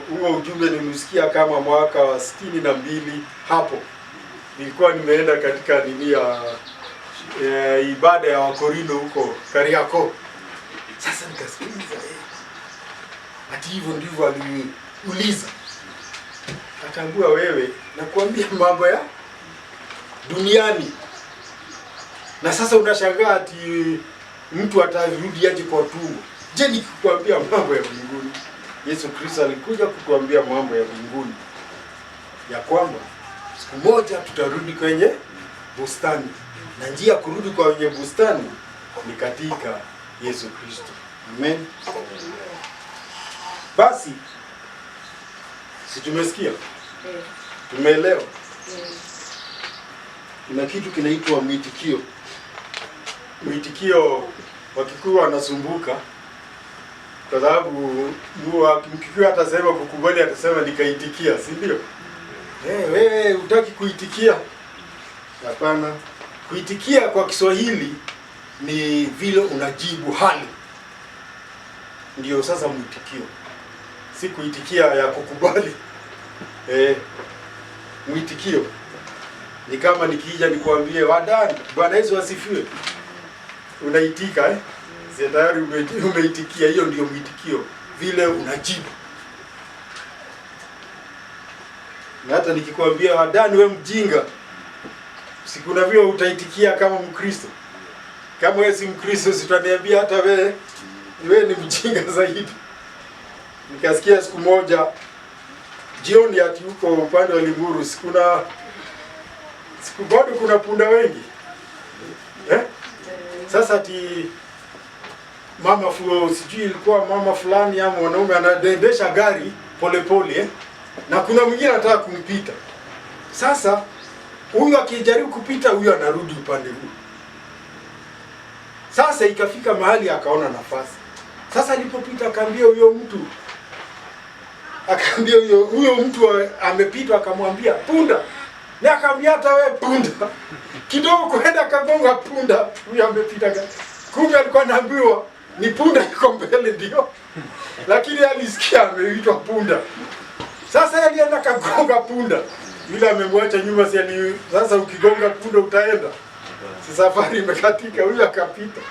huo ujumbe nilisikia kama mwaka wa 62 hapo. Nilikuwa nimeenda katika ibada ya Wakorino huko Kariakoo. Sasa nikasikiliza ati hivyo ndivyo aliuliza. Atambua wewe na kuambia mambo ya duniani. Na sasa unashangaa ati mtu atarudi aje kwa tumbo. Je, nikikwambia mambo ya mbinguni? Yesu Kristo alikuja kutuambia mambo ya mbinguni, ya kwamba siku moja tutarudi kwenye bustani, na njia kurudi kwenye bustani ni katika Yesu Kristo. Amen. Basi si tumesikia? Tumeelewa? Kuna kitu kinaitwa mwitikio. Mwitikio Wakikuyu wanasumbuka kwa sababu Mkikuyu atasema kukubali, atasema nikaitikia, si ndio? Wewe hutaki kuitikia? Hapana. Kuitikia kwa Kiswahili ni vile unajibu hali. Ndio sasa mwitikio. Si kuitikia ya kukubali. Mwitikio ni kama nikija nikwambie wadani, Bwana Yesu asifiwe. Unaitika tayari umeitikia, hiyo ndio mwitikio, vile unajibu. Na hata nikikwambia wadani we mjinga, sikuna vile utaitikia kama Mkristo. Kama wewe si Mkristo sitaniambia hata wewe ni mjinga zaidi. Nikasikia siku moja jioni ati huko upande wa Limuru bado kuna punda wengi. Sasa ati sijui ilikuwa mama fulani ama mwanaume anaendesha gari polepole na kuna mwingine anataka kumpita. Sasa huyu akijaribu kupita, huyu anarudi upande huu. Sasa ikafika mahali akaona nafasi. Sasa alipopita akaambia huyo mtu, huyo mtu amepita, akamwambia punda. Na akamwambia hata wewe punda. Kidogo kwenda kagonga punda, huyo amepita. Kumbe alikuwa anaambiwa ni punda iko mbele ndio. Lakini alisikia ameitwa punda. Sasa alienda kagonga punda. Yule amemwacha nyuma, sasa ukigonga punda utaenda. Si safari imekatika, huyo akapita.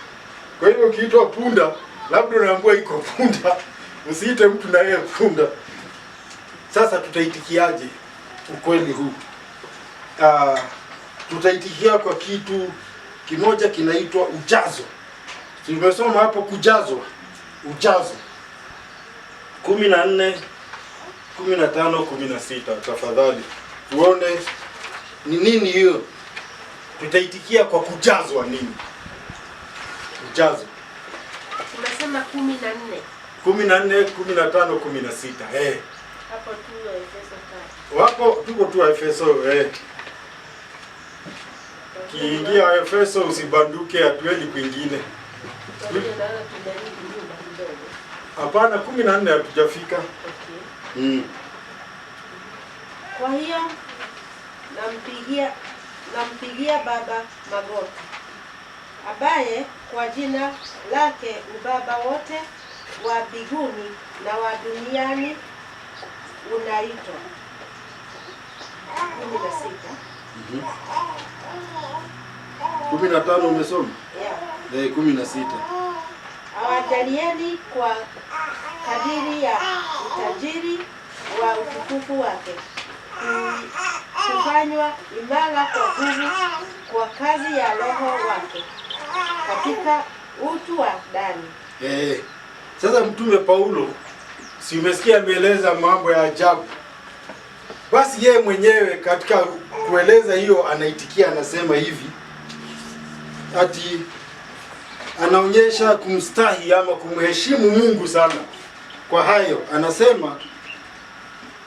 Kwa hivyo ukiitwa punda, labda unaambiwa iko punda. Usiite mtu na yeye punda. Sasa tutaitikiaje ukweli huu? Tutaitikia kwa kitu kimoja kinaitwa ujazo. Tumesoma hapo kujazwa. Ujazo. 14, 15, 16 tafadhali. Tuone ni nini hiyo. Tutaitikia kwa kujazwa nini? Ujazo. Tunasema 14. 14, 15, 16. Hapo tu Efeso 5. Wapo tuko tu Efeso Kiingia Efeso usibanduke, hatuendi kwingine. Hapana, 14 hatujafika. Okay. Kwa hiyo nampigia Baba magoti, ambaye kwa jina lake ubaba wote wa mbinguni na wa duniani unaitwa. 15 umesoma? Yeah. 16. Awajalieni kwa kadiri ya utajiri wa utukufu wake kufanywa imara kwa nguvu kwa kazi ya Roho wake katika utu wa ndani. Sasa Mtume Paulo, si umesikia ameeleza mambo ya ajabu? Basi yeye mwenyewe katika kueleza hiyo anaitikia, anasema hivi, ati anaonyesha kumstahi ama kumheshimu Mungu sana. Kwa hayo anasema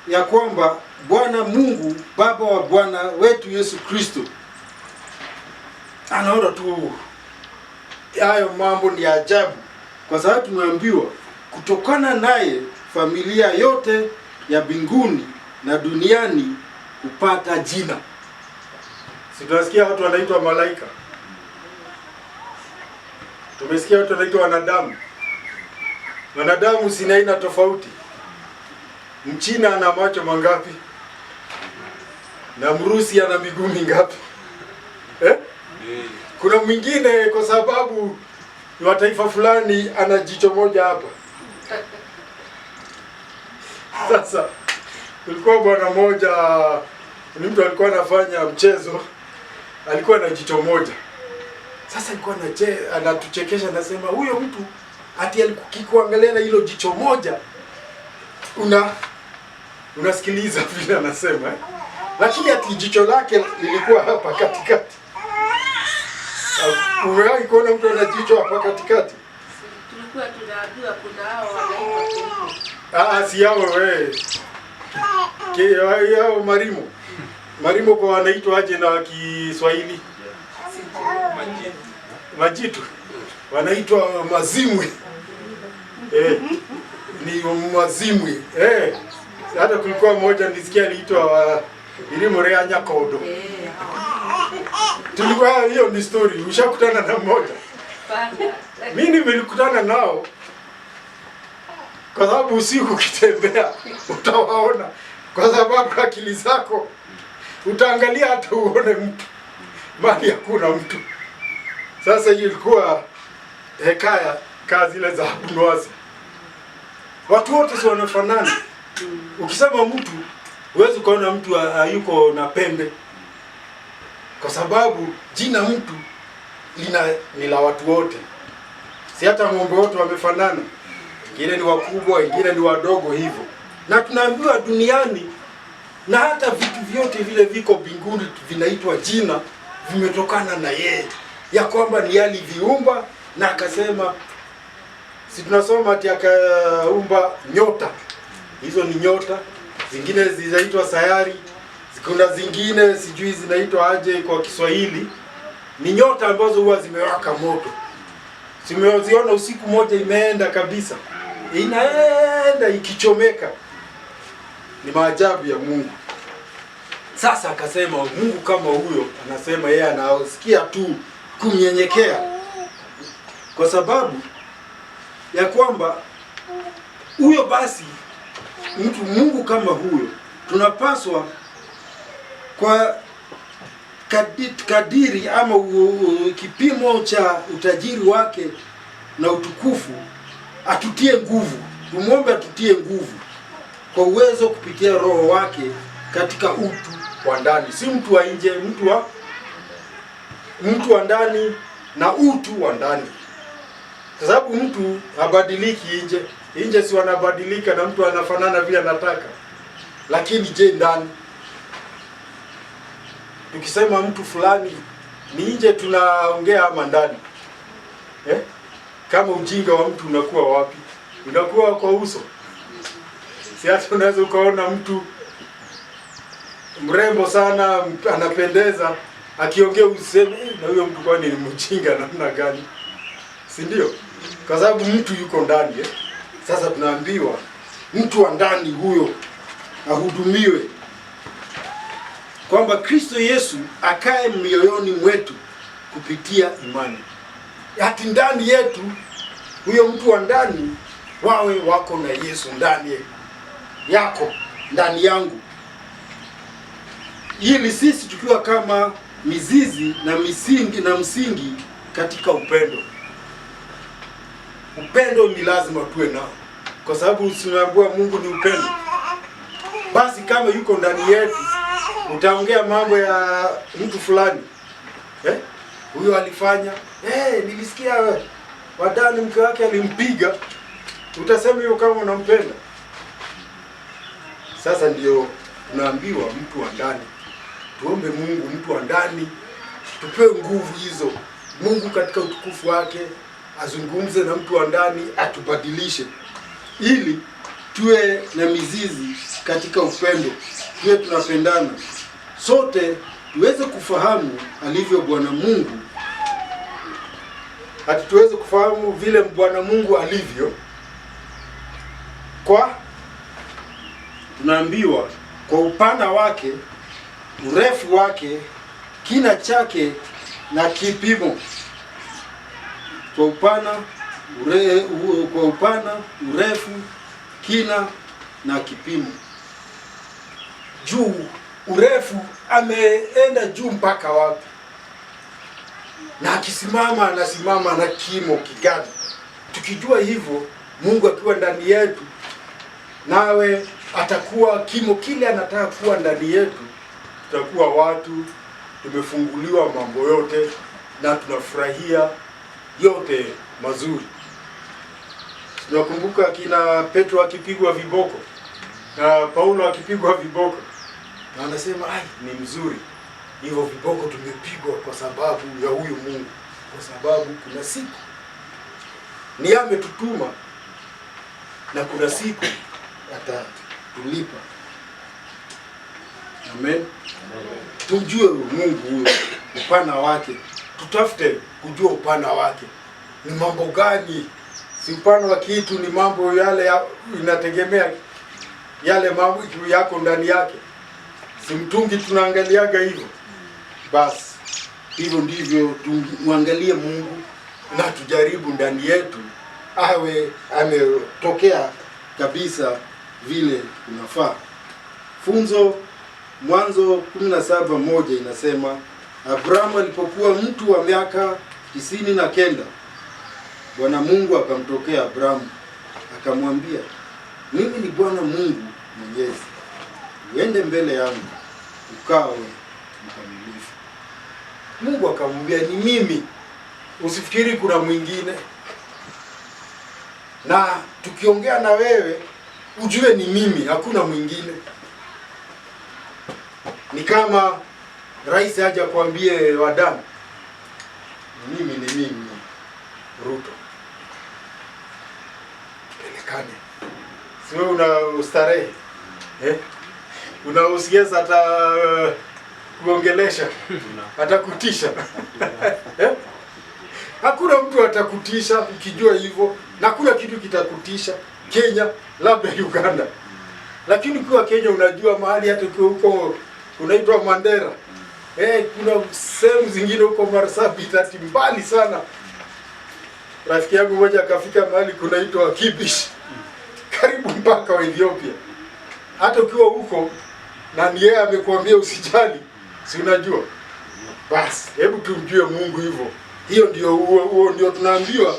ya kwamba Bwana Mungu Baba wa Bwana wetu Yesu Kristo, anaona tu hayo mambo ni ajabu, kwa sababu tumeambiwa kutokana naye familia yote ya mbinguni na duniani hupata jina. Si tunasikia watu wanaitwa malaika? Tumesikia watu wanaitwa wanadamu. Wanadamu si aina tofauti. Mchina ana macho mangapi? Na Mrusi ana miguu mingapi? Kuna mwingine kwa sababu ni wa taifa fulani ana jicho moja hapa. Sasa kulikuwa bwana mmoja, ni mtu alikuwa anafanya mchezo, alikuwa na jicho moja. Sasa alikuwa anatuchekesha, anasema huyo mtu ati alikuangalia na hilo jicho moja unasikiliza vile anasema, lakini ati jicho lake lilikuwa hapa katikati. Umewahi kuona mtu ana jicho hapa katikati? Tulikuwa tunaambiwa kuna hao wanaitwa si hao yao marimo kwa wanaitwa aje na Kiswahili? Majitu. Wanaitwa mazimwi. Ni mazimwi. Hata kulikuwa mmoja nisikia aliitwa Irimo Rea Nyakodo. Tulikuwa hiyo ni story. Ushakutana na mmoja? Mimi nimelikutana nao. Kwa sababu usiku ukitembea utawaona, kwa sababu akili zako utaangalia hata uone mtu bali hakuna mtu. Sasa hiyo ilikuwa hekaya kazi zile za Abunwasi. Watu wote si wanafanana. Ukisema mtu huwezi kuona mtu hayuko na pembe, kwa sababu jina mtu ni la watu wote. Si hata ng'ombe wote wamefanana. Wengine ni wakubwa, wengine ni wadogo hivyo. Na tunaambiwa duniani na hata vitu vyote vile viko mbinguni vinaitwa jina, vimetokana na yeye. Ya kwamba ni aliviumba, na akasema, si tunasoma ati akaumba nyota. Hizo ni nyota, zingine zinaitwa sayari, kuna zingine sijui zinaitwa aje kwa Kiswahili. Ni nyota ambazo huwa zimewaka moto. Simeziona usiku moja imeenda kabisa, inaenda ikichomeka. Ni maajabu ya Mungu. Sasa akasema Mungu kama huyo, anasema yeye anasikia tu kumnyenyekea, kwa sababu ya kwamba huyo basi Mungu kama huyo tunapaswa kwa kadiri ama kipimo cha utajiri wake na utukufu atutie nguvu. Tumwombe atutie nguvu kwa uwezo kupitia Roho wake katika utu wa ndani, si mtu wa nje, mtu wa ndani na utu wa ndani. Kwa sababu mtu habadiliki nje. Nje si wanabadilika na mtu anafanana vile anataka. Lakini je, ndani? Tukisema mtu fulani ni nje tunaongea ama ndani? Kama ujinga wa mtu unakuwa wapi? Unakuwa kwa uso. Si hata unaweza ukaona mtu mrembo sana, anapendeza, akiongea useme na huyo mtu kwani ni mjinga namna gani? Si ndio? Kwa sababu mtu yuko ndani. Sasa tunaambiwa mtu wa ndani huyo ahudumiwe, kwamba Kristo Yesu akae mioyoni mwetu kupitia imani. Hati ndani yetu huyo mtu wa ndani wawe wako na Yesu ndani yako, ndani yangu, ili sisi tukiwa kama mizizi na msingi katika upendo. Upendo ni lazima tuwe nao, kwa sababu usimeambiwa Mungu ni upendo. Basi kama yuko ndani yetu, utaongea mambo ya mtu fulani, huyo alifanya, nilisikia wadani mke wake alimpiga, utasema hiyo kama unampenda? Sasa ndio tunaambiwa mtu wa ndani. Tuombe Mungu mtu wa ndani, tupewe nguvu hizo. Mungu katika utukufu wake azungumze na mtu wa ndani, atubadilishe ili tuwe na mizizi katika upendo, tuwe tunapendana sote, tuweze kufahamu alivyo Bwana Mungu, tuweze kufahamu vile Bwana Mungu alivyo. Tunaambiwa kwa upana wake, urefu wake, kina chake na kipimo. Kwa upana, urefu, kina na kipimo. Juu, urefu ameenda juu mpaka wapi? Na akisimama anasimama na kimo kigani? Tukijua hivyo, Mungu akiwa ndani yetu, nawe atakuwa kimo kile anataka kuwa ndani yetu, tutakuwa watu tumefunguliwa mambo yote na tunafurahia yote mazuri. Tunakumbuka kina Petro akipigwa viboko na Paulo akipigwa viboko, na anasema ni mzuri hivyo viboko tumepigwa kwa sababu ya huyu Mungu, kwa sababu kuna siku ni ametutuma na kuna siku atatulipa. Amen. Tujue Mungu huyo, upana wake, tutafute kujua upana wake ni mambo gani. Si upana wa kitu, ni mambo yale inategemea yale mambo yako ndani yake. Si mtungi tunaangaliaga hivyo. Basi hivyo ndivyo tumwangalie Mungu na tujaribu ndani yetu awe ametokea kabisa vile unafaa. Funzo Mwanzo 17:1 inasema, Abrahamu alipokuwa mtu wa miaka 99, Bwana Mungu akamtokea Abrahamu akamwambia, mimi ni Bwana Mungu Mwenyezi, uende mbele yangu ukawe mkamilifu. Mungu akamwambia, ni mimi, usifikiri kuna mwingine. Na tukiongea na wewe ujue ni mimi, hakuna mwingine. Ni kama rais haja kuambie wadani, mimi ni mimi Ruto, pelekane. Siwe una ustarehe, unausikiza hata kuongelesha, hata kutisha. Hakuna mtu atakutisha ukijua hivyo, na hakuna kitu kitakutisha Kenya, labda Uganda. Lakini ukiwa Kenya unajua mahali, hata ukiwa huko unaitwa Mandera, kuna sehemu zingine huko Marsabit ati mbali sana. Rafiki yangu mmoja akafika mahali kunaitwa Kibish, karibu mpaka wa Ethiopia. Hata ukiwa huko na ni yeye amekuambia usijali, si unajua? Basi hebu tumjue Mungu hivyo. Hiyo ndio huo ndio tunaambiwa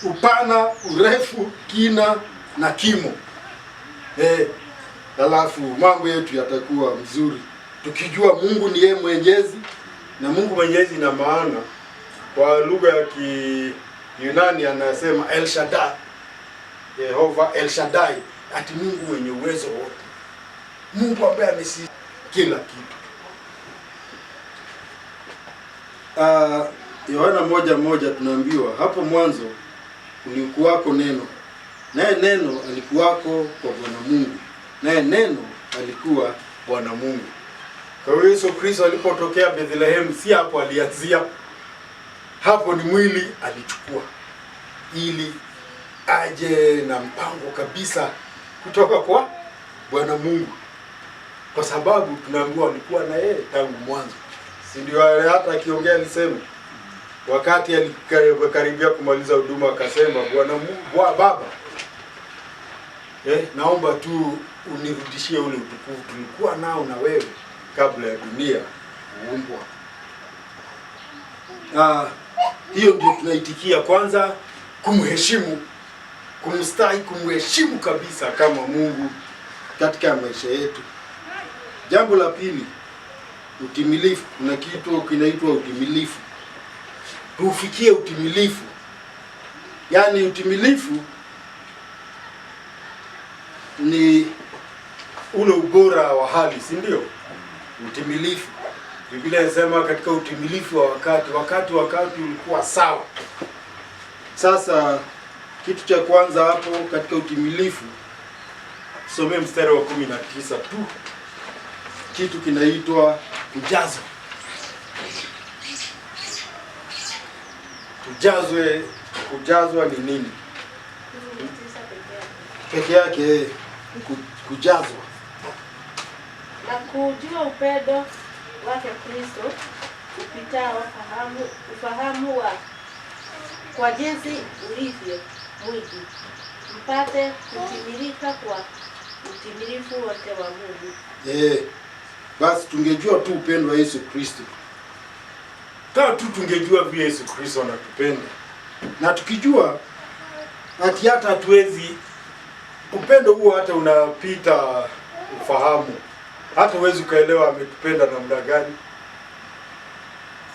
upana, urefu, kina na kimo. Halafu mambo yetu yatakuwa mzuri tukijua Mungu ni yeye mwenyezi. Na Mungu mwenyezi ina maana kwa lugha ya Kiyunani anasema El Shaddai, Yehova El Shaddai, ati Mungu mwenye uwezo wote, Mungu ambaye amesi kila kitu. Yohana 1:1 tunaambiwa hapo mwanzo kulikuwako neno, naye neno alikuwako kwa Bwana Mungu, naye neno alikuwa Bwana Mungu. Kwa hiyo Yesu Kristo alipotokea Bethlehem, si hapo alianzia. Hapo ni mwili alichukua ili aje na mpango kabisa kutoka kwa Bwana Mungu, kwa sababu tunaambiwa alikuwa na yeye tangu mwanzo. Si ndio? Hata akiongea alisema wakati alikaribia kumaliza huduma akasema, Bwana Mungu, Baba, naomba tu unirudishie ule utukufu tulikuwa nao na wewe kabla ya dunia kuumbwa. Hiyo ndio tunaitikia kwanza, kumheshimu, kumstahi, kumheshimu kabisa kama Mungu katika maisha yetu. Jambo la pili, utimilifu. Kuna kitu kinaitwa utimilifu. Tufikie utimilifu. Yaani utimilifu ni ule ubora wa hali, si ndio? Utimilifu. Biblia inasema katika utimilifu wa wakati ulikuwa sawa. Sasa kitu cha kwanza hapo katika utimilifu, some mstari wa 19 tu. Kitu kinaitwa kujazwa. Kujazwa ni nini? Peke yake kujazwa. Na kujua upendo wake Kristo upitao ufahamu wa kwa jinsi ulivyo mwingi, mpate kutimilika kwa utimilifu wote wa Mungu. Basi tungejua tu upendo wa Yesu Kristo. Tungejua vile Yesu Kristo anatupenda. Na tukijua hata hatuwezi, upendo huo hata unapita ufahamu. Hata huwezi ukaelewa ametupenda namna gani.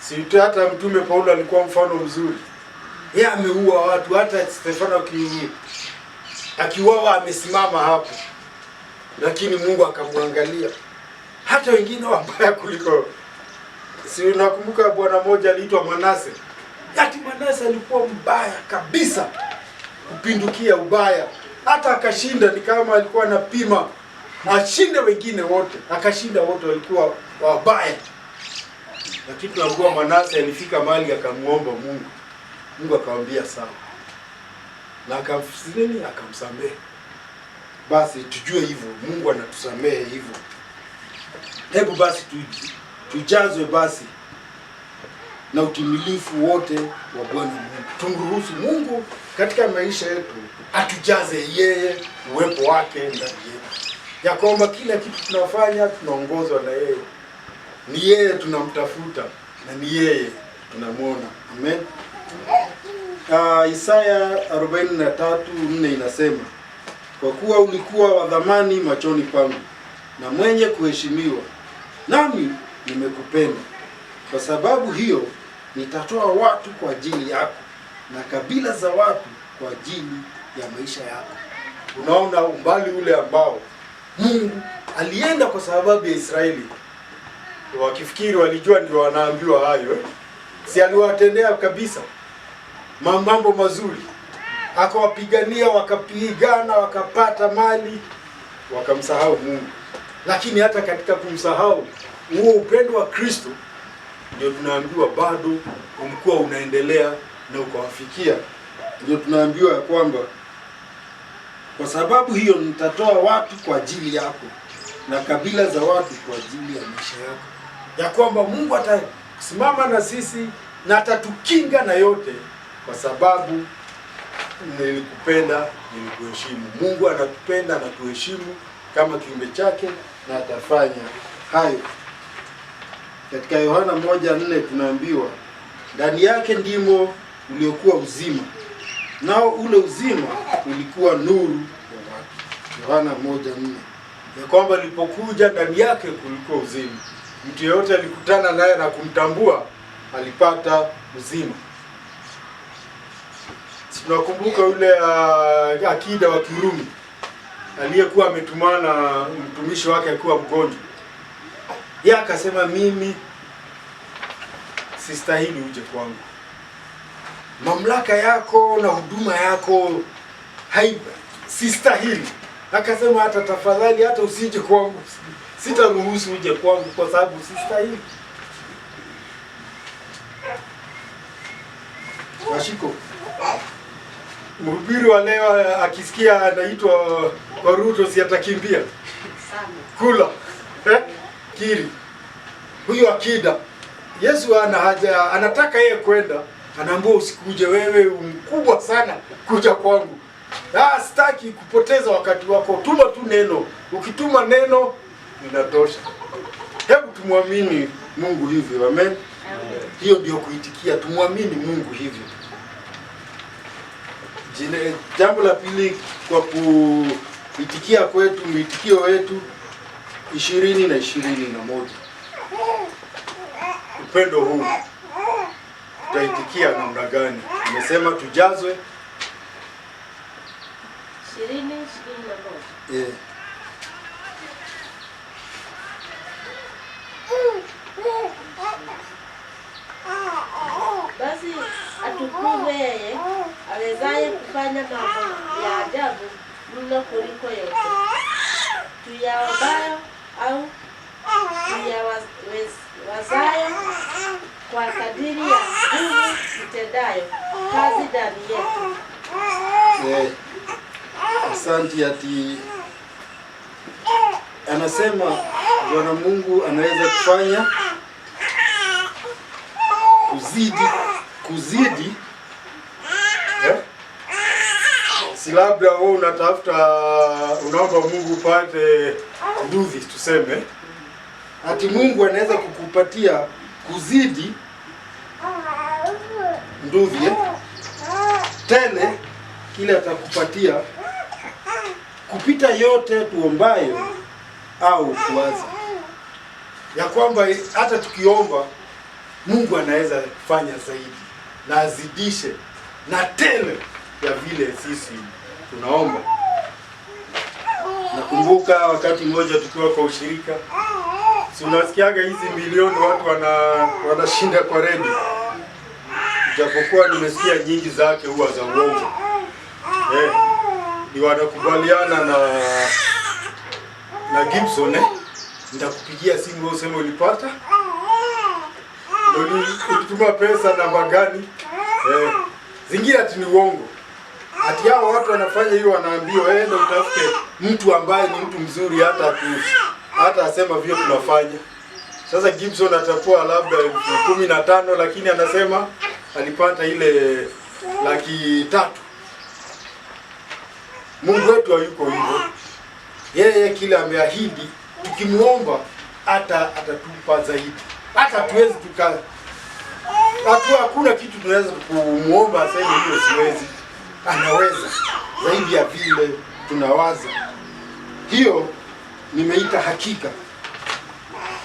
Si hata Mtume Paulo alikuwa mfano mzuri. Yeye ameua watu, hata Stefano akiuawa amesimama hapo. Lakini Mungu akamwangalia. Hata wengine wabaya kuliko. Si unakumbuka bwana mmoja aliitwa Manase? Yati Manase alikuwa mbaya kabisa, kupindukia ubaya. Hata akashinda, ni kama alikuwa anapima ashinde wengine wote. Akashinda wote walikuwa wabaya. Lakini tunaambiwa Manase alifika mahali akamuomba Mungu. Mungu akamwambia sawa. Na akamsamehe. Basi tujue hivyo, Mungu anatusamehe hivyo. Hebu basi tujazwe basi na utimilifu wote wa Bwana Mungu. Tumruhusu Mungu katika maisha yetu atujaze yeye, uwepo wake ndani yetu. Ya kwamba kila kitu tunafanya tunaongozwa na yeye. Ni yeye tunamtafuta na ni yeye tunamwona. Amen. Isaya 43:4 inasema, kwa kuwa ulikuwa wa dhamani machoni pangu na mwenye kuheshimiwa, nami nimekupenda. Kwa sababu hiyo nitatoa watu kwa ajili yako na kabila za watu kwa ajili ya maisha yako. Unaona umbali ule ambao Mungu alienda kwa sababu ya Israeli. Wakifikiri walijua ndio wanaambiwa hayo. Si aliwatendea kabisa mambo mazuri. Akawapigania, wakapigana, wakapata mali, wakamsahau Mungu. Lakini hata katika kumsahau huo upendo wa Kristo, ndio tunaambiwa bado ulikuwa unaendelea na ukawafikia. Ndio tunaambiwa ya kwamba kwa sababu hiyo nitatoa watu kwa ajili yako na kabila za watu kwa ajili ya maisha yako. Ya kwamba Mungu atasimama na sisi na atatukinga na yote kwa sababu nilikupenda, nilikuheshimu. Mungu anatupenda, anatuheshimu kama kiumbe chake na atafanya hayo. Katika Yohana 1:4 tunaambiwa ndani yake ndimo uliokuwa uzima, nao ule uzima ulikuwa nuru ya watu. Yohana 1:4. Ya kwamba alipokuja ndani yake kulikuwa uzima. Mtu yeyote alikutana naye na kumtambua alipata uzima. Tunakumbuka yule akida wa Kirumi aliyekuwa ametumana mtumishi wake akiwa mgonjwa. Yeye akasema, mimi sistahili uje kwangu. Mamlaka yako na huduma yako sistahili. Akasema, hata tafadhali, hata usije kwangu. Sitaruhusu uje kwangu kwa sababu sistahili. Washiko, mhubiri wa leo akisikia anaitwa kwa Ruto si atakimbia kula kiri. Huyo akida Yesu ana haja, anataka yeye kwenda, anaambia usikuje wewe, mkubwa sana kuja kwangu. Sitaki kupoteza wakati wako, tuma tu neno. Ukituma neno inatosha. Hebu tumwamini Mungu hivyo. Amen. Amen. Hiyo ndio kuitikia, tumwamini Mungu hivyo. Jambo la pili kwa kuitikia kwetu, mwitikio wetu 20 na 21. Upendo huu tutaitikia namna gani? Nimesema tujazwe 20:21. Basi atukuzwe yeye awezaye kufanya mambo ya ajabu mno kuliko yote tuyaombayo au tuyawazayo, kwa kadiri ya nguvu itendayo kazi ndani yetu. Asante. Ati anasema Bwana Mungu anaweza kufanya kuzidi si labda wewe unatafuta, unaomba Mungu upate nduthi tuseme, ati Mungu anaweza kukupatia kuzidi nduthi tele kile atakupatia kupita yote tuombayo au kuwaza. Ya kwamba hata tukiomba Mungu anaweza kufanya zaidi na azidishe na tele ya vile sisi tunaomba. Nakumbuka wakati mmoja tukiwa kwa ushirika, si unasikiaga hizi milioni watu wanashinda kwa redio. Japokuwa nimesikia nyingi zake huwa za uongo. Ni wanakubaliana na Gibson nitakupigia simu useme ulipata. Ulituma pesa namba gani? Zingine ati ni uongo. Ati hao watu wanafanya hiyo, wanaambiwa enda utafute mtu ambaye ni mtu mzuri hata asema vile tunafanya. Sasa Gibson atakuwa labda 15,000 lakini anasema alipata ile 300,000. Mungu wetu hayuko hivyo. Yeye kile ameahidi tukimuomba atatupa zaidi. Hata tuwezi hakuna kitu tunaweza kumuomba aseme hiyo siwezi. Anaweza zaidi ya vile tunawaza. Hiyo nimeita hakika.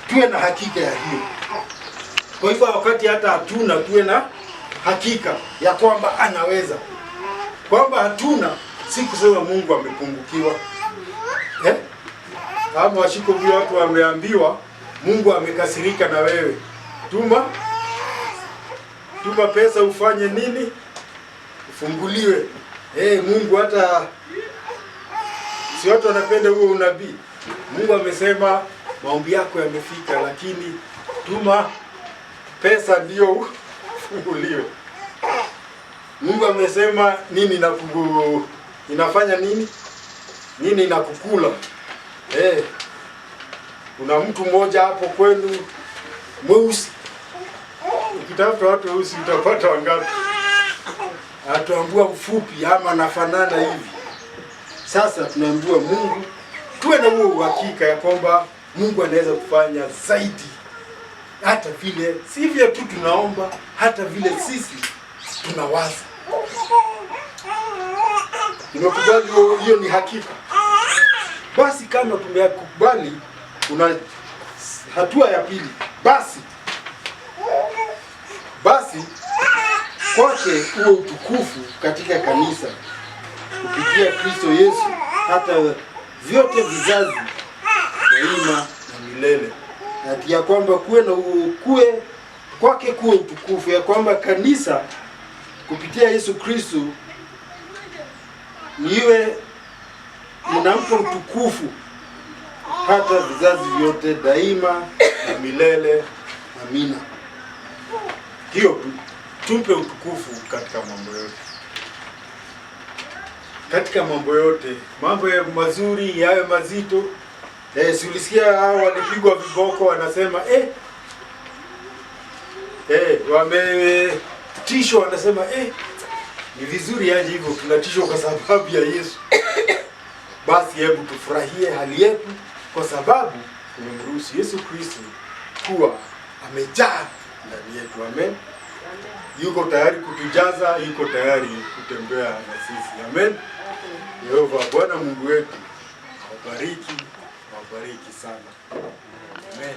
Tuwe na hakika ya hiyo. Kwa hivyo wakati hata hatuna, tuwe na hakika ya kwamba anaweza. Kwamba hatuna si kusema Mungu amepungukiwa. Kama washiko vile watu wameambiwa Mungu amekasirika na wewe. Tuma pesa ufanye nini? Ufunguliwe. Mungu hata si watu wanapenda huo unabii. Mungu amesema maombi yako yamefika, lakini tuma pesa ndio ufunguliwe. Mungu amesema nini inafanya nini? Nini inakukula? Kuna mtu mmoja hapo kwenu mweusi. Ukitafuta watu weusi utapata wangapi? Atuambua mfupi ama anafanana hivi. Sasa tunaambiwa Mungu tuwe na huo uhakika ya kwamba Mungu anaweza kufanya zaidi. Hata vile si vile tu tunaomba, hata vile sisi tunawaza. Tunakubali hiyo ni hakika. Basi kama tumekubali, kuna hatua ya pili. Basi kwake huo utukufu katika kanisa kupitia Kristo Yesu hata vyote vizazi daima na milele. Na ya kwamba kwake kuwe utukufu, ya kwamba kanisa kupitia Yesu Kristo niwe mnampa utukufu hata vizazi vyote daima na milele. Amina. Hiyo tumpe utukufu katika mambo yote. Katika mambo yote, mambo ya mazuri yawe mazito. Si ulisikia hao walipigwa viboko wanasema wametishwa, wanasema ni vizuri aje hivyo, tunatishwa kwa sababu ya Yesu. Basi hebu tufurahie hali yetu kwa sababu tumemruhusu Yesu Kristo kuwa amejaa ndani yetu. Amen. Yuko tayari kutujaza, yuko tayari kutembea na sisi. Amen. Yehova Bwana Mungu wetu awabariki sana. Amen.